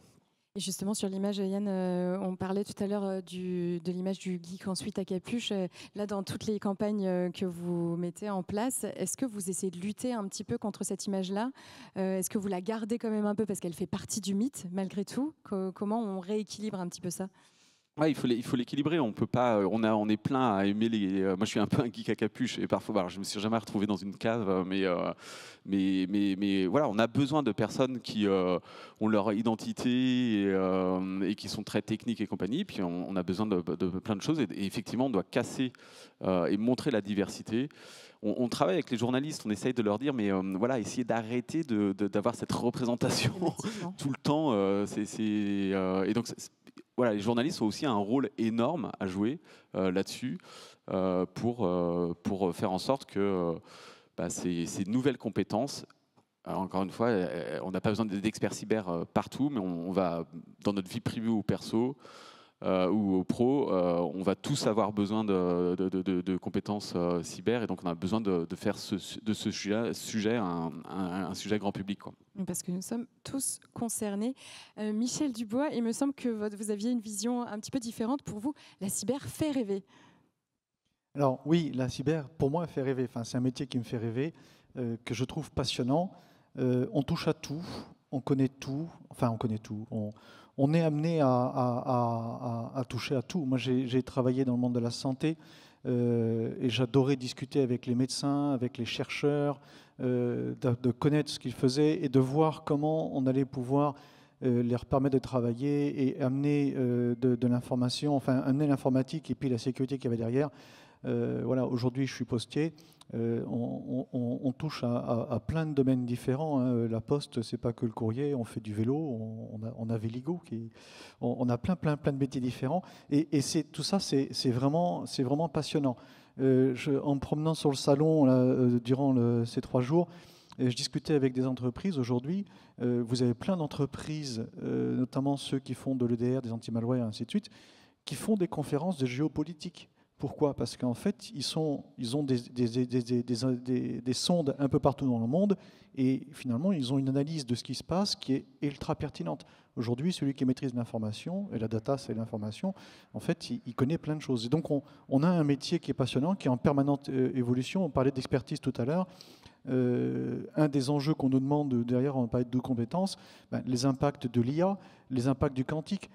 Et justement, sur l'image, Yann, on parlait tout à l'heure de l'image du geek ensuite à capuche. Là, dans toutes les campagnes que vous mettez en place, est-ce que vous essayez de lutter un petit peu contre cette image-là? Est-ce que vous la gardez quand même un peu parce qu'elle fait partie du mythe, malgré tout? Comment on rééquilibre un petit peu ça? Ouais, il faut l'équilibrer. On peut pas. On est plein à aimer les. Moi, je suis un peu un geek à capuche et parfois, alors, je me suis jamais retrouvé dans une cave, mais voilà, on a besoin de personnes qui ont leur identité et qui sont très techniques et compagnie. Puis on a besoin de plein de choses et effectivement, on doit casser et montrer la diversité. On travaille avec les journalistes, on essaye de leur dire, mais voilà, essayer d'arrêter d'avoir cette représentation tout le temps. Et donc, voilà, les journalistes ont aussi un rôle énorme à jouer là-dessus pour faire en sorte que ces nouvelles compétences, encore une fois, on n'a pas besoin d'experts cyber partout, mais on va, dans notre vie privée ou perso, ou au pro, on va tous avoir besoin de compétences cyber, et donc on a besoin de faire de ce sujet un sujet grand public, quoi. Parce que nous sommes tous concernés. Michel Dubois, il me semble que vous aviez une vision un petit peu différente. Pour vous, la cyber fait rêver. Alors oui, la cyber, pour moi, elle fait rêver. Enfin, c'est un métier qui me fait rêver, que je trouve passionnant. On touche à tout, on connaît tout. Enfin, on connaît tout. On est amené à toucher à tout. Moi, j'ai travaillé dans le monde de la santé et j'adorais discuter avec les médecins, avec les chercheurs, de connaître ce qu'ils faisaient et de voir comment on allait pouvoir leur permettre de travailler et amener de l'information, enfin amener l'informatique et puis la sécurité qu'il y avait derrière. Voilà, aujourd'hui, je suis postier. On touche à plein de domaines différents. Hein. La poste, c'est pas que le courrier. On fait du vélo. On a Véligo. On a plein de métiers différents. Et tout ça, c'est vraiment passionnant. En me promenant sur le salon là, durant ces 3 jours, je discutais avec des entreprises. Aujourd'hui, vous avez plein d'entreprises, notamment ceux qui font de l'EDR, des anti-malware, et ainsi de suite, qui font des conférences de géopolitique. Pourquoi? Parce qu'en fait, ils ont des sondes un peu partout dans le monde et finalement, ils ont une analyse de ce qui se passe qui est ultra pertinente. Aujourd'hui, celui qui maîtrise l'information, et la data, c'est l'information, en fait, il connaît plein de choses. Et donc, on a un métier qui est passionnant, qui est en permanente évolution. On parlait d'expertise tout à l'heure. Un des enjeux qu'on nous demande derrière, on parlait de compétences, les impacts de l'IA, les impacts du quantique.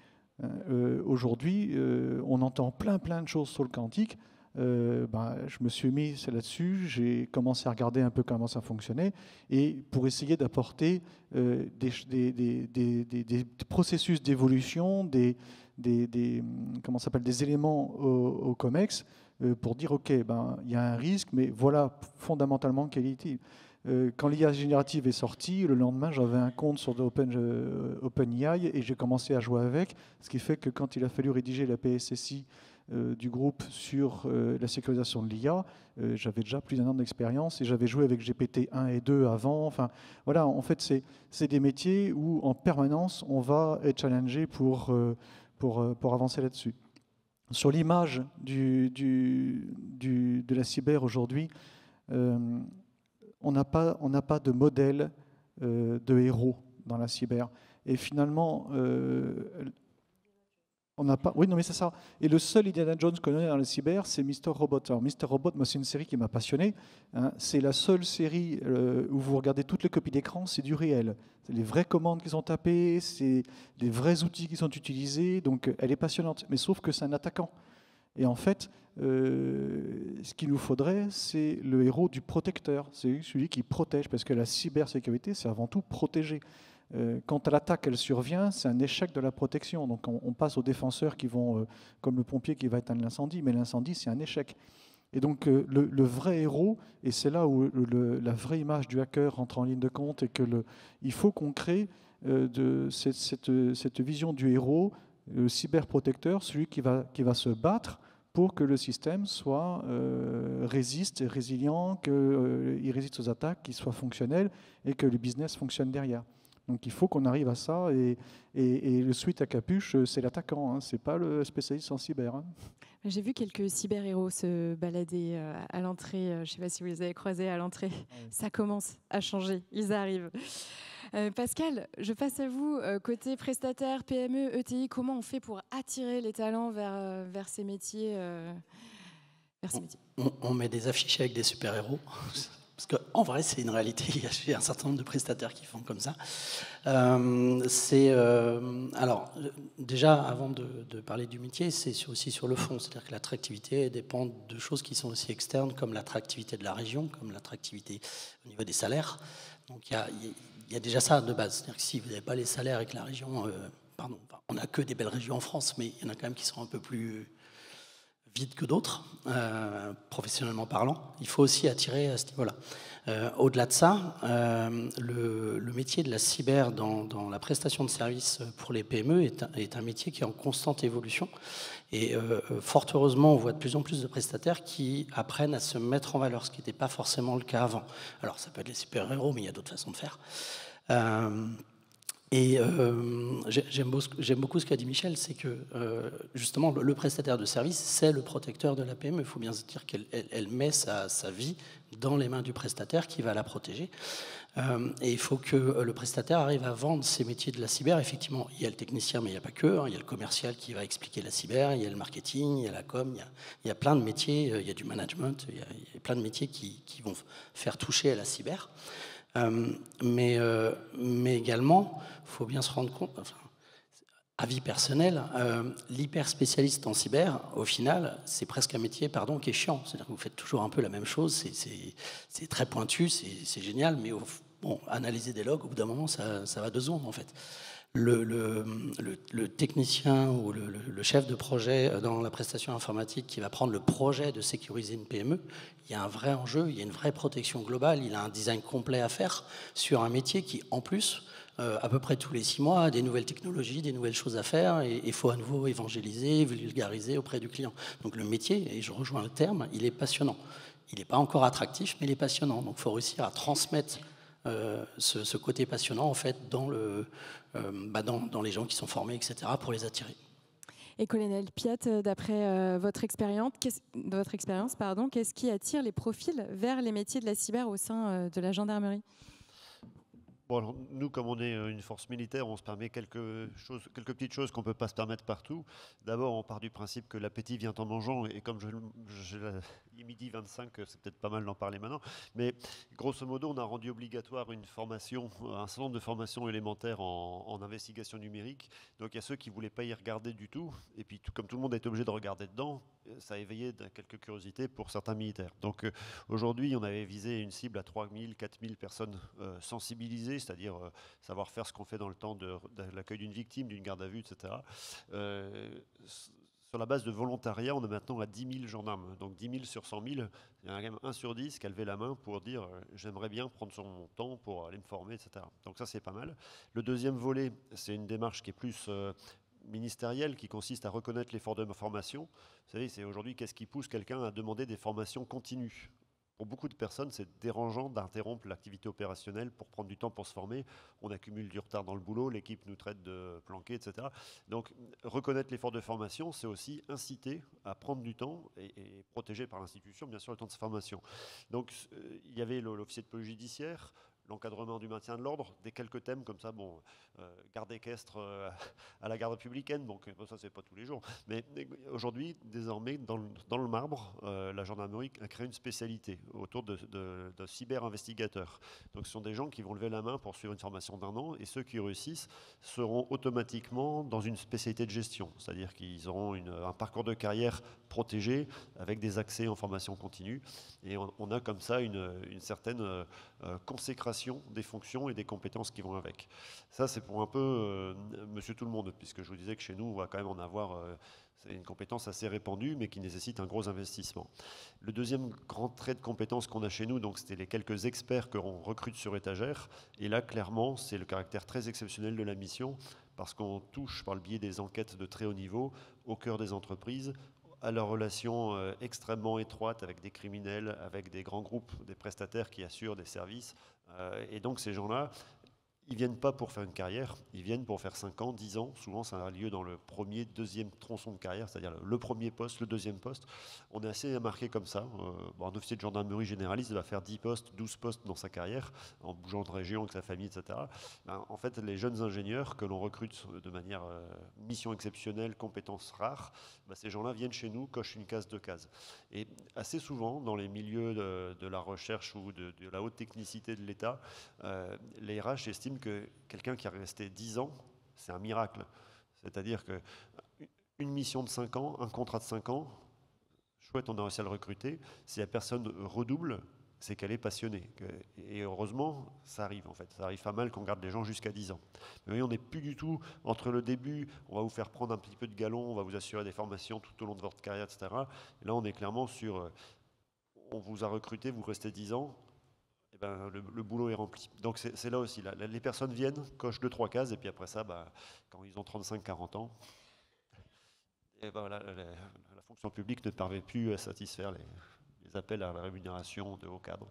Aujourd'hui, on entend plein de choses sur le quantique. Je me suis mis là-dessus, j'ai commencé à regarder un peu comment ça fonctionnait, et pour essayer d'apporter des processus d'évolution, des éléments au COMEX pour dire ok, il y a un risque, mais voilà fondamentalement quelle est-il. Quand l'IA générative est sortie, le lendemain, j'avais un compte sur OpenAI et j'ai commencé à jouer avec, ce qui fait que quand il a fallu rédiger la PSSI du groupe sur la sécurisation de l'IA, j'avais déjà plus d'1 an d'expérience et j'avais joué avec GPT 1 et 2 avant. Enfin, voilà, en fait, c'est des métiers où en permanence, on va être challengé pour avancer là-dessus. Sur l'image de la cyber aujourd'hui, on n'a pas de modèle de héros dans la cyber. Et finalement, on n'a pas. Oui, non, mais c'est ça. Et le seul Indiana Jones qu'on a dans la cyber, c'est Mr. Robot. Alors, Mr. Robot, moi, c'est une série qui m'a passionné. Hein. C'est la seule série où vous regardez toutes les copies d'écran, c'est du réel. C'est les vraies commandes qui sont tapées, c'est les vrais outils qui sont utilisés. Donc, elle est passionnante. Mais sauf que c'est un attaquant. Et en fait, ce qu'il nous faudrait, c'est le héros du protecteur. C'est celui qui protège, parce que la cybersécurité, c'est avant tout protéger. Quand l'attaque, elle survient, c'est un échec de la protection. Donc on passe aux défenseurs qui vont, comme le pompier qui va éteindre l'incendie, mais l'incendie, c'est un échec. Et donc le vrai héros, et c'est là où la vraie image du hacker entre en ligne de compte, et que il faut qu'on crée cette vision du héros, le cyberprotecteur, celui qui va se battre pour que le système soit résiste, résilient, qu'il résiste aux attaques, qu'il soit fonctionnel et que le business fonctionne derrière. Donc il faut qu'on arrive à ça, et le suite à capuche, c'est l'attaquant, hein, c'est pas le spécialiste en cyber. Hein. J'ai vu quelques cyber-héros se balader à l'entrée, je ne sais pas si vous les avez croisés à l'entrée, ça commence à changer, ils arrivent. Pascal, je passe à vous, côté prestataire, PME, ETI, comment on fait pour attirer les talents vers ces métiers, On met des affiches avec des super-héros. Parce qu'en vrai, c'est une réalité. Il y a un certain nombre de prestataires qui font comme ça. Alors, déjà, avant de parler du métier, c'est aussi sur le fond. C'est-à-dire que l'attractivité dépend de choses qui sont aussi externes, comme l'attractivité de la région, comme l'attractivité au niveau des salaires. Donc, il y a déjà ça de base. C'est-à-dire que si vous n'avez pas les salaires et que la région... on n'a que des belles régions en France, mais il y en a quand même qui sont un peu plus... vite que d'autres, professionnellement parlant. Il faut aussi attirer à ce niveau-là. Au-delà de ça, le métier de la cyber dans la prestation de services pour les PME est un métier qui est en constante évolution. Et fort heureusement, on voit de plus en plus de prestataires qui apprennent à se mettre en valeur, ce qui n'était pas forcément le cas avant. Alors, ça peut être les super-héros, mais il y a d'autres façons de faire. Et j'aime beaucoup ce qu'a dit Michel, c'est que justement le prestataire de service, c'est le protecteur de la PME. Il faut bien se dire qu'elle met sa vie dans les mains du prestataire qui va la protéger. Et il faut que le prestataire arrive à vendre ces métiers de la cyber. Effectivement, il y a le technicien, mais il n'y a pas que. Il y a le commercial qui va expliquer la cyber, il y a le marketing, il y a la com, il y a plein de métiers, il y a du management, il y a plein de métiers qui vont faire toucher à la cyber. Mais également, il faut bien se rendre compte, enfin, avis personnel, l'hyper spécialiste en cyber, au final, c'est presque un métier qui est chiant. C'est-à-dire que vous faites toujours un peu la même chose, c'est très pointu, c'est génial, mais analyser des logs, au bout d'un moment, ça va de secondes en fait. Le technicien ou le chef de projet dans la prestation informatique qui va prendre le projet de sécuriser une PME, il y a un vrai enjeu, il y a une vraie protection globale, il a un design complet à faire sur un métier qui, en plus, à peu près tous les 6 mois, a des nouvelles technologies, des nouvelles choses à faire, et il faut à nouveau évangéliser, vulgariser auprès du client. Donc le métier, et je rejoins le terme, il est passionnant. Il n'est pas encore attractif, mais il est passionnant. Donc il faut réussir à transmettre ce côté passionnant en fait dans les gens qui sont formés, etc., pour les attirer. Et colonel Piat, d'après votre expérience, qu'est-ce qui attire les profils vers les métiers de la cyber au sein de la gendarmerie ? Bon, alors, nous, comme on est une force militaire, on se permet quelques petites choses qu'on ne peut pas se permettre partout. D'abord, on part du principe que l'appétit vient en mangeant, et comme il est midi 25, c'est peut-être pas mal d'en parler maintenant, mais grosso modo, on a rendu obligatoire un certain nombre de formations élémentaires en investigation numérique. Donc il y a ceux qui ne voulaient pas y regarder du tout, et puis comme tout le monde est obligé de regarder dedans, ça a éveillé quelques curiosités pour certains militaires. Donc aujourd'hui, on avait visé une cible à 3000, 4000 personnes sensibilisées, c'est-à-dire savoir faire ce qu'on fait dans le temps de l'accueil d'une victime, d'une garde à vue, etc. Sur la base de volontariat, on est maintenant à 10 000 gendarmes. Donc 10 000 sur 100 000, il y en a quand même 1 sur 10 qui a levé la main pour dire j'aimerais bien prendre son temps pour aller me former, etc. Donc ça, c'est pas mal. Le deuxième volet, c'est une démarche qui est plus ministérielle, qui consiste à reconnaître l'effort de formation. Vous savez, c'est aujourd'hui qu'est-ce qui pousse quelqu'un à demander des formations continues. Pour beaucoup de personnes, c'est dérangeant d'interrompre l'activité opérationnelle pour prendre du temps pour se former. On accumule du retard dans le boulot, l'équipe nous traite de planqués, etc. Donc, reconnaître l'effort de formation, c'est aussi inciter à prendre du temps et protéger par l'institution, bien sûr, le temps de sa formation. Donc, il y avait l'officier de police judiciaire, l'encadrement du maintien de l'ordre, des quelques thèmes comme ça, garde équestre à la garde républicaine, donc ça c'est pas tous les jours, mais aujourd'hui, désormais, dans le marbre, la gendarmerie a créé une spécialité autour de cyber-investigateurs. Donc ce sont des gens qui vont lever la main pour suivre une formation d'1 an, et ceux qui réussissent seront automatiquement dans une spécialité de gestion, c'est-à-dire qu'ils auront un parcours de carrière protégé avec des accès en formation continue, et on a comme ça une certaine consécration des fonctions et des compétences qui vont avec. Ça, c'est pour un peu monsieur tout le monde, puisque je vous disais que chez nous, on va quand même en avoir c'est une compétence assez répandue, mais qui nécessite un gros investissement. Le deuxième grand trait de compétence qu'on a chez nous, donc c'était les quelques experts que l'on recrute sur étagère, et là, clairement, c'est le caractère très exceptionnel de la mission, parce qu'on touche par le biais des enquêtes de très haut niveau au cœur des entreprises, à leur relation extrêmement étroite avec des criminels, avec des grands groupes, des prestataires qui assurent des services. Et donc ces gens-là, ils ne viennent pas pour faire une carrière, ils viennent pour faire 5 ans, 10 ans. Souvent, ça a lieu dans le premier, deuxième tronçon de carrière, c'est-à-dire le premier poste, le deuxième poste. On est assez marqué comme ça. Un officier de gendarmerie généraliste va faire 10 postes, 12 postes dans sa carrière, en bougeant de région avec sa famille, etc. En fait, les jeunes ingénieurs que l'on recrute de manière mission exceptionnelle, compétences rares, ces gens-là viennent chez nous, cochent une case, 2 cases. Et assez souvent, dans les milieux de la recherche ou de la haute technicité de l'État, les RH estiment que quelqu'un qui est resté 10 ans, c'est un miracle. C'est-à-dire qu'une mission de 5 ans, un contrat de 5 ans, chouette, on a réussi à le recruter. Si la personne redouble, c'est qu'elle est passionnée. Et heureusement, ça arrive en fait. Ça arrive pas mal qu'on garde les gens jusqu'à 10 ans. Mais oui, on n'est plus du tout entre le début, on va vous faire prendre un petit peu de galon, on va vous assurer des formations tout au long de votre carrière, etc. Et là, on est clairement sur, on vous a recruté, vous restez 10 ans, et le boulot est rempli. Donc c'est là aussi, les personnes viennent, cochent 2-3 cases, et puis après ça, quand ils ont 35-40 ans, et la fonction publique ne parvient plus à satisfaire les appels à la rémunération de haut cadre.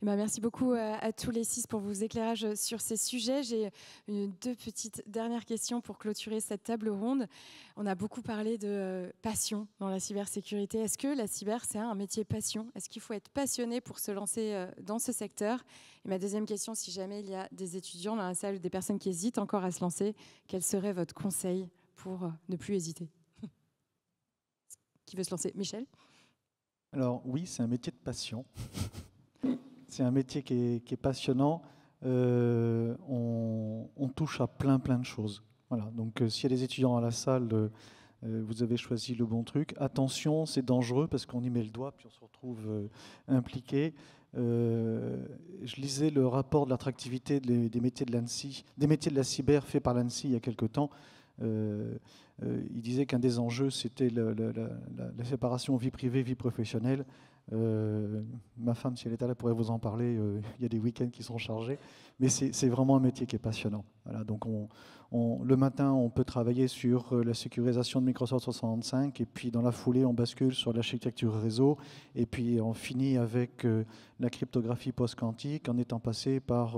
Merci beaucoup à tous les 6 pour vos éclairages sur ces sujets. J'ai 2 petites dernières questions pour clôturer cette table ronde. On a beaucoup parlé de passion dans la cybersécurité. Est-ce que la cyber, c'est un métier passion? Est-ce qu'il faut être passionné pour se lancer dans ce secteur? Et ma deuxième question, si jamais il y a des étudiants dans la salle, des personnes qui hésitent encore à se lancer, quel serait votre conseil pour ne plus hésiter? Qui veut se lancer? Michel? Alors oui, c'est un métier de passion. C'est un métier qui est passionnant. On touche à plein de choses. Voilà. Donc s'il y a des étudiants à la salle, vous avez choisi le bon truc. Attention, c'est dangereux parce qu'on y met le doigt puis on se retrouve impliqué. Je lisais le rapport de l'attractivité des métiers de l'ANSSI, des métiers de la cyber fait par l'ANSSI il y a quelque temps. Il disait qu'un des enjeux, c'était la séparation vie privée, vie professionnelle. Ma femme, si elle était là, pourrait vous en parler. Il y a des week-ends qui sont chargés. Mais c'est vraiment un métier qui est passionnant. Voilà, donc le matin, on peut travailler sur la sécurisation de Microsoft 365. Et puis, dans la foulée, on bascule sur l'architecture réseau. Et puis, on finit avec la cryptographie post-quantique en étant passé par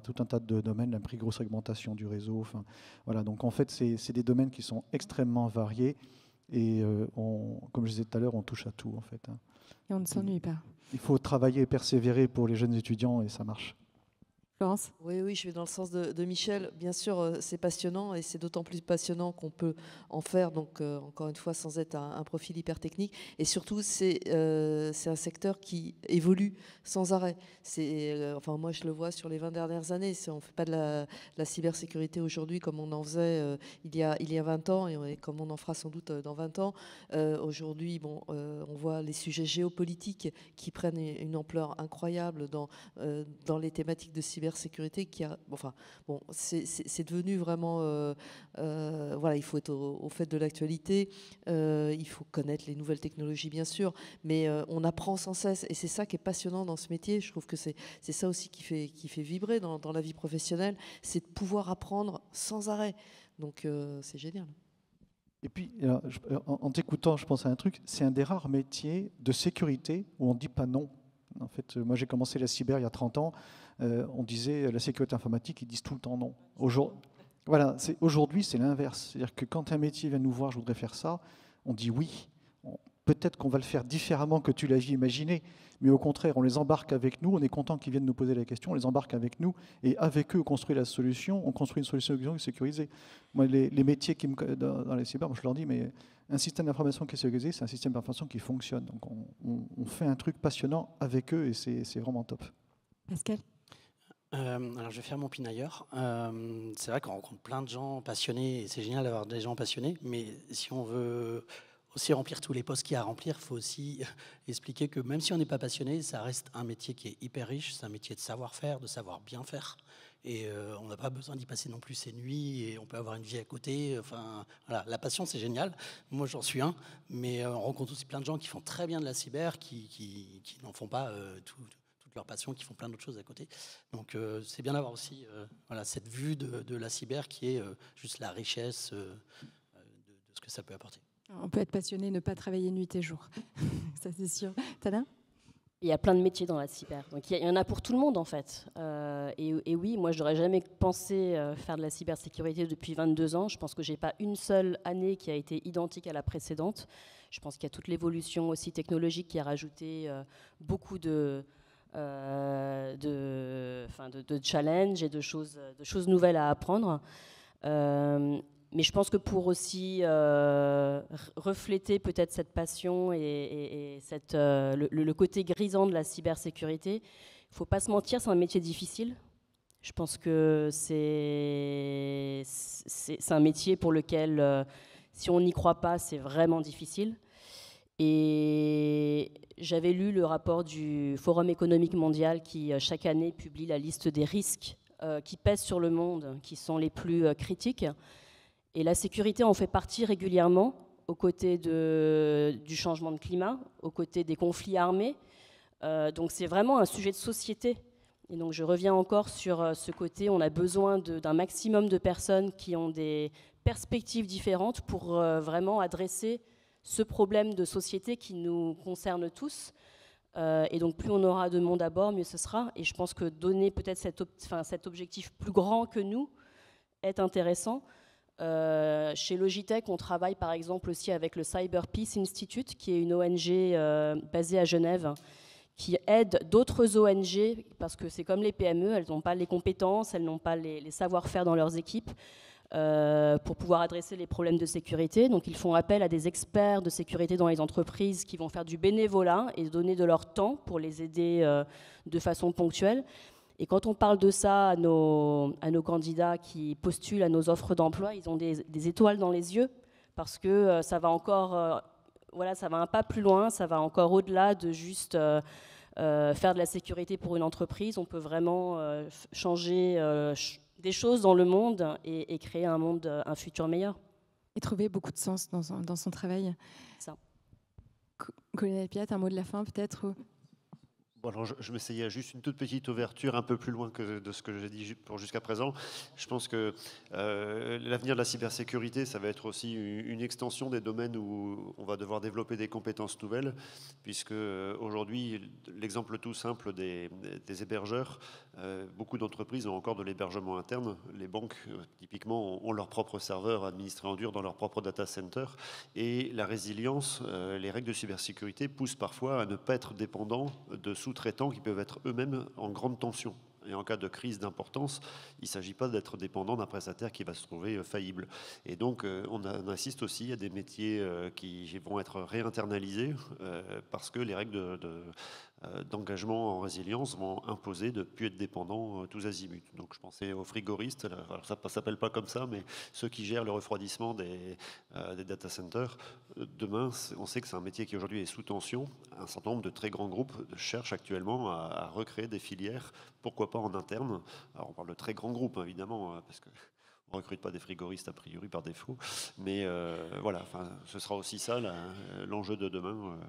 tout un tas de domaines, la plus grosse segmentation du réseau. Enfin, voilà, donc, en fait, c'est des domaines qui sont extrêmement variés. Et comme je disais tout à l'heure, on touche à tout, en fait. Et on ne s'ennuie pas. Il faut travailler et persévérer pour les jeunes étudiants et ça marche. Florence? Oui, je vais dans le sens de Michel. Bien sûr, c'est passionnant et c'est d'autant plus passionnant qu'on peut en faire, donc encore une fois, sans être un profil hyper technique. Et surtout, c'est un secteur qui évolue sans arrêt. Enfin, moi, je le vois sur les 20 dernières années. On ne fait pas de la cybersécurité aujourd'hui comme on en faisait il y a 20 ans et comme on en fera sans doute dans 20 ans. Aujourd'hui, on voit les sujets géopolitiques qui prennent une ampleur incroyable dans les thématiques de cybersécurité c'est devenu vraiment il faut être au fait de l'actualité, il faut connaître les nouvelles technologies bien sûr, mais on apprend sans cesse et c'est ça qui est passionnant dans ce métier. Je trouve que c'est ça aussi qui fait vibrer dans la vie professionnelle, c'est de pouvoir apprendre sans arrêt, donc c'est génial. Et puis, en t'écoutant, je pense à un truc, c'est un des rares métiers de sécurité où on ne dit pas non. En fait, moi j'ai commencé la cyber il y a 30 ans, on disait la sécurité informatique, ils disent tout le temps non. Aujourd'hui, c'est l'inverse. C'est-à-dire que quand un métier vient nous voir, je voudrais faire ça, on dit oui. Peut-être qu'on va le faire différemment que tu l'avais imaginé, mais au contraire, on les embarque avec nous, on est content qu'ils viennent nous poser la question, on les embarque avec nous, et avec eux, on construit la solution, on construit une solution sécurisée. Moi, les métiers dans les cyber, moi, je leur dis, mais un système d'information qui est sécurisé, c'est un système d'information qui fonctionne. Donc on fait un truc passionnant avec eux, et c'est vraiment top. Pascal? Alors je vais faire mon pinailleur. C'est vrai qu'on rencontre plein de gens passionnés, et c'est génial d'avoir des gens passionnés, mais si on veut aussi remplir tous les postes qu'il y a à remplir, il faut aussi expliquer que même si on n'est pas passionné, ça reste un métier qui est hyper riche, c'est un métier de savoir-faire, de savoir bien faire. Et on n'a pas besoin d'y passer non plus ses nuits, et on peut avoir une vie à côté. Enfin, voilà, la passion, c'est génial. Moi, j'en suis un, mais on rencontre aussi plein de gens qui font très bien de la cyber, qui n'en font pas toute leur passion, qui font plein d'autres choses à côté. Donc, c'est bien d'avoir aussi cette vue de la cyber qui est juste la richesse de ce que ça peut apporter. On peut être passionné et ne pas travailler nuit et jour. Ça, c'est sûr. Tana ? Il y a plein de métiers dans la cyber. Donc il y en a pour tout le monde, en fait. Et oui, moi, je n'aurais jamais pensé faire de la cybersécurité depuis 22 ans. Je pense que je n'ai pas une seule année qui a été identique à la précédente. Je pense qu'il y a toute l'évolution aussi technologique qui a rajouté beaucoup de challenges et de choses nouvelles à apprendre. Mais je pense que pour aussi refléter peut-être cette passion et le côté grisant de la cybersécurité, il ne faut pas se mentir, c'est un métier difficile. Je pense que c'est un métier pour lequel, si on n'y croit pas, c'est vraiment difficile. Et j'avais lu le rapport du Forum économique mondial qui, chaque année, publie la liste des risques qui pèsent sur le monde, qui sont les plus critiques. Et la sécurité en fait partie régulièrement, aux côtés du changement de climat, aux côtés des conflits armés. Donc c'est vraiment un sujet de société. Et donc je reviens encore sur ce côté, on a besoin d'un maximum de personnes qui ont des perspectives différentes pour vraiment adresser ce problème de société qui nous concerne tous. Et donc plus on aura de monde à bord, mieux ce sera. Et je pense que donner peut-être cet objectif plus grand que nous est intéressant. Chez Logitech, on travaille par exemple aussi avec le Cyber Peace Institute, qui est une ONG basée à Genève, qui aide d'autres ONG, parce que c'est comme les PME, elles n'ont pas les compétences, elles n'ont pas les savoir-faire dans leurs équipes, pour pouvoir adresser les problèmes de sécurité. Donc ils font appel à des experts de sécurité dans les entreprises qui vont faire du bénévolat et donner de leur temps pour les aider de façon ponctuelle. Et quand on parle de ça à nos candidats qui postulent à nos offres d'emploi, ils ont des étoiles dans les yeux parce que ça va encore, ça va un pas plus loin, ça va encore au-delà de juste faire de la sécurité pour une entreprise. On peut vraiment changer des choses dans le monde et créer un futur meilleur. Et trouver beaucoup de sens dans son travail. Ça. Colonel Piat, un mot de la fin peut-être ? Bon, alors je m'essayais à juste une toute petite ouverture, un peu plus loin que de ce que j'ai dit jusqu'à présent. Je pense que l'avenir de la cybersécurité, ça va être aussi une extension des domaines où on va devoir développer des compétences nouvelles, puisque aujourd'hui, l'exemple tout simple des hébergeurs, beaucoup d'entreprises ont encore de l'hébergement interne. Les banques, typiquement, ont leurs propres serveurs administrés en dur dans leur propre data center. Et la résilience, les règles de cybersécurité poussent parfois à ne pas être dépendants de sous-traitants qui peuvent être eux-mêmes en grande tension. Et en cas de crise d'importance, il ne s'agit pas d'être dépendant d'un prestataire qui va se trouver faillible. Et donc, on assiste aussi à des métiers qui vont être réinternalisés parce que les règles d'engagement en résilience vont imposer de ne plus être dépendants tous azimuts. Donc je pensais aux frigoristes, alors ça ne s'appelle pas comme ça, mais ceux qui gèrent le refroidissement des data centers. Demain, on sait que c'est un métier qui aujourd'hui est sous tension. Un certain nombre de très grands groupes cherchent actuellement à recréer des filières, pourquoi pas en interne. Alors on parle de très grands groupes, évidemment, parce que on ne recrute pas des frigoristes a priori par défaut. Mais voilà, ce sera aussi ça l'enjeu de demain.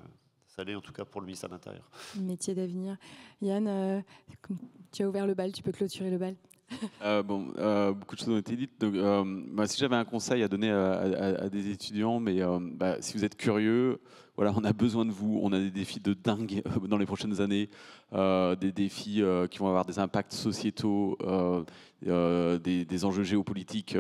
Ça l'est en tout cas pour le ministère de l'Intérieur. Métier d'avenir. Yann, tu as ouvert le bal, tu peux clôturer le bal. Beaucoup de choses ont été dites. Donc, si j'avais un conseil à donner à des étudiants, si vous êtes curieux, voilà, on a besoin de vous. On a des défis de dingue dans les prochaines années, des défis qui vont avoir des impacts sociétaux, des enjeux géopolitiques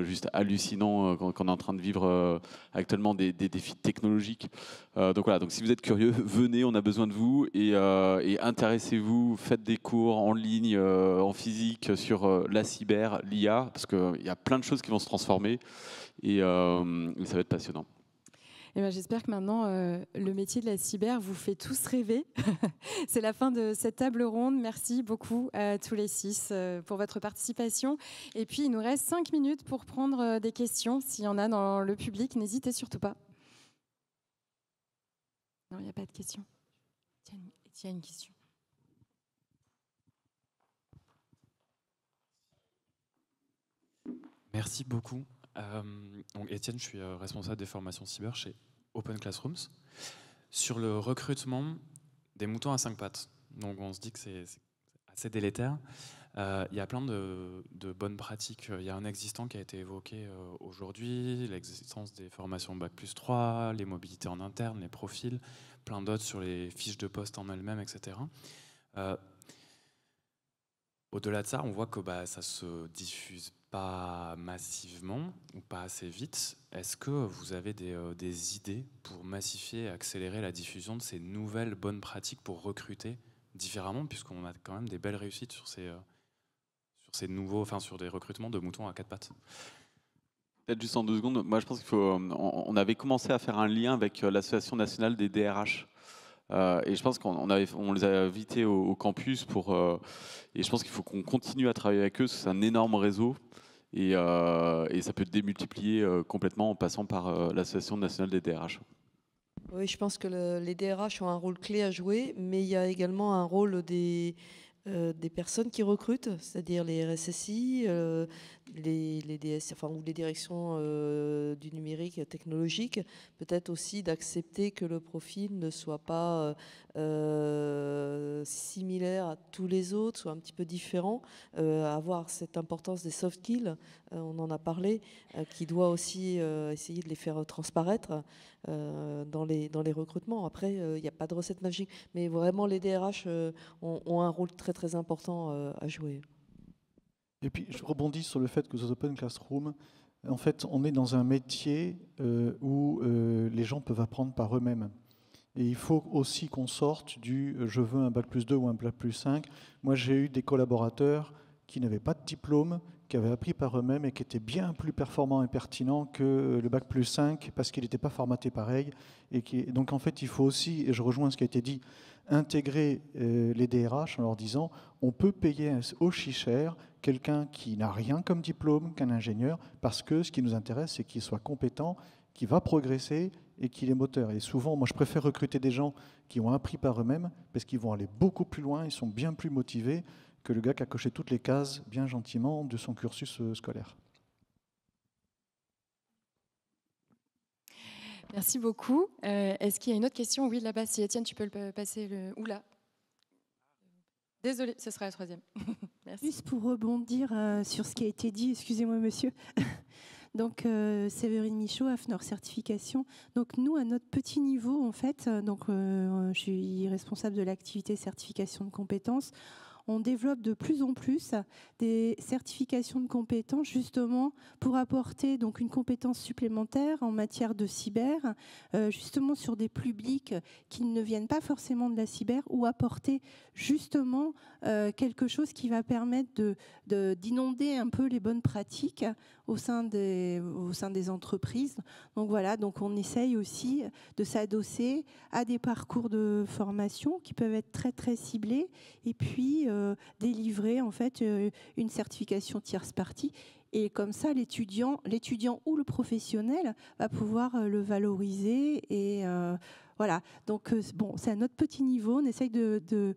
juste hallucinants qu'on est en train de vivre actuellement, des défis technologiques. Donc voilà, donc si vous êtes curieux, venez, on a besoin de vous et intéressez-vous, faites des cours en ligne, en physique sur la cyber, l'IA, parce qu'il y a plein de choses qui vont se transformer et ça va être passionnant. Eh ben, j'espère que maintenant, le métier de la cyber vous fait tous rêver. C'est la fin de cette table ronde. Merci beaucoup à tous les 6 pour votre participation. Et puis, il nous reste 5 minutes pour prendre des questions. S'il y en a dans le public, n'hésitez surtout pas. Non, il n'y a pas de questions. Tiens, il y a une question. Merci beaucoup. Donc Étienne, je suis responsable des formations cyber chez Open Classrooms. Sur le recrutement des moutons à 5 pattes, donc on se dit que c'est assez délétère. Il y a plein de bonnes pratiques. Il y a un existant qui a été évoqué aujourd'hui, l'existence des formations Bac+3, les mobilités en interne, les profils, plein d'autres sur les fiches de poste en elles-mêmes, etc. Au-delà de ça, on voit que ça se diffuse pas massivement ou pas assez vite. Est-ce que vous avez des idées pour massifier et accélérer la diffusion de ces nouvelles bonnes pratiques pour recruter différemment, puisqu'on a quand même des belles réussites sur ces nouveaux, enfin sur des recrutements de moutons à quatre pattes? Peut-être juste en 2 secondes. Moi, je pense qu'il faut. On avait commencé à faire un lien avec l'Association nationale des DRH. Et je pense qu'on les a invités au campus et je pense qu'il faut qu'on continue à travailler avec eux, parce que c'est un énorme réseau et ça peut démultiplier complètement en passant par l'Association nationale des DRH. Oui, je pense que les DRH ont un rôle clé à jouer, mais il y a également un rôle des personnes qui recrutent, c'est-à-dire les RSSI, les DS, enfin, ou les directions du numérique technologique, peut-être aussi d'accepter que le profil ne soit pas similaire à tous les autres, soit un petit peu différent, avoir cette importance des soft skills, on en a parlé, qui doit aussi essayer de les faire transparaître dans les recrutements. Après, il n'y a pas de recette magique, mais vraiment les DRH ont un rôle très très important à jouer. Et puis, je rebondis sur le fait que aux Open Classroom, en fait, on est dans un métier où les gens peuvent apprendre par eux-mêmes. Et il faut aussi qu'on sorte du « je veux un Bac+2 ou un Bac+5 ». Moi, j'ai eu des collaborateurs qui n'avaient pas de diplôme, qui avaient appris par eux-mêmes et qui étaient bien plus performants et pertinents que le Bac+5 parce qu'il n'était pas formaté pareil. Donc, en fait, il faut aussi, et je rejoins ce qui a été dit, intégrer les DRH en leur disant on peut payer aussi cher quelqu'un qui n'a rien comme diplôme qu'un ingénieur, parce que ce qui nous intéresse, c'est qu'il soit compétent, qu'il va progresser et qu'il est moteur. Et souvent, moi, je préfère recruter des gens qui ont appris par eux-mêmes, parce qu'ils vont aller beaucoup plus loin, ils sont bien plus motivés que le gars qui a coché toutes les cases, bien gentiment, de son cursus scolaire. Merci beaucoup. Est-ce qu'il y a une autre question? Oui, là-bas, si Étienne, tu peux le passer. Oula. Désolée, ce sera la troisième. Merci. Juste pour rebondir sur ce qui a été dit, excusez-moi monsieur. Donc Séverine Michaud, AFNOR Certification. Donc nous, à notre petit niveau, en fait, je suis responsable de l'activité certification de compétences. On développe de plus en plus des certifications de compétences justement pour apporter donc une compétence supplémentaire en matière de cyber, justement sur des publics qui ne viennent pas forcément de la cyber, ou apporter justement quelque chose qui va permettre d'inonder un peu les bonnes pratiques au sein des entreprises. Donc voilà, donc on essaye aussi de s'adosser à des parcours de formation qui peuvent être très très ciblés, et puis délivrer en fait une certification tierce partie. Et comme ça, l'étudiant ou le professionnel va pouvoir le valoriser. Et voilà. Donc bon, c'est à notre petit niveau. On essaye de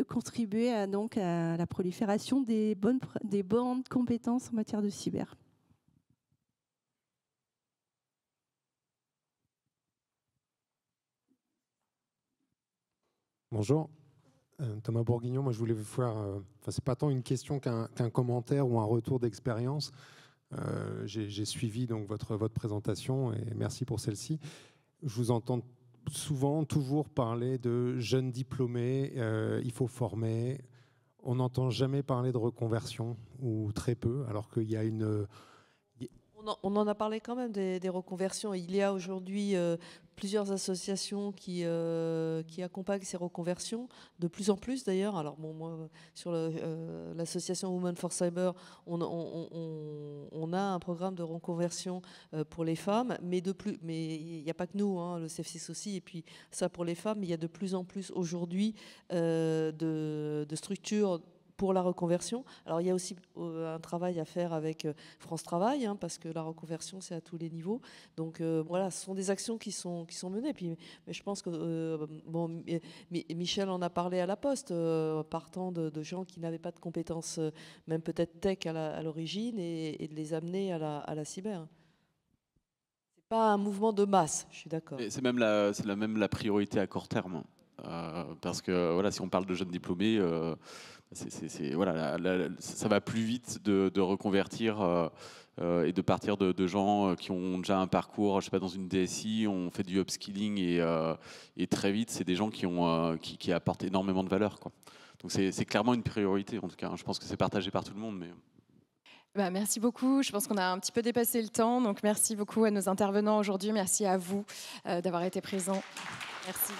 contribuer à la prolifération des bonnes compétences en matière de cyber. Bonjour. Thomas Bourguignon, moi je voulais vous faire, c'est pas tant une question qu'un commentaire ou un retour d'expérience. J'ai suivi donc votre présentation et merci pour celle-ci. Je vous entends souvent, toujours parler de jeunes diplômés, il faut former. On n'entend jamais parler de reconversion, ou très peu, alors qu'il y a une... On en a parlé quand même des reconversions. Il y a aujourd'hui plusieurs associations qui accompagnent ces reconversions, de plus en plus d'ailleurs. Alors bon, moi, sur l'association Women for Cyber, on a un programme de reconversion pour les femmes, mais il n'y a pas que nous, hein, le CF6 aussi, et puis ça pour les femmes, il y a de plus en plus aujourd'hui de structures pour la reconversion. Alors il y a aussi un travail à faire avec France Travail, hein, parce que la reconversion c'est à tous les niveaux. Donc voilà, ce sont des actions qui sont menées. Puis, mais je pense que Michel en a parlé à la Poste, partant de gens qui n'avaient pas de compétences, même peut-être tech à l'origine, et de les amener à la cyber. C'est pas un mouvement de masse, je suis d'accord. C'est même la priorité à court terme. Parce que voilà, si on parle de jeunes diplômés, voilà, ça va plus vite de reconvertir et de partir de gens qui ont déjà un parcours, je sais pas, dans une DSI, on fait du upskilling et très vite, c'est des gens qui apportent énormément de valeur, quoi. Donc c'est clairement une priorité, en tout cas. Je pense que c'est partagé par tout le monde. Mais... merci beaucoup. Je pense qu'on a un petit peu dépassé le temps. Donc merci beaucoup à nos intervenants aujourd'hui. Merci à vous d'avoir été présents. Merci.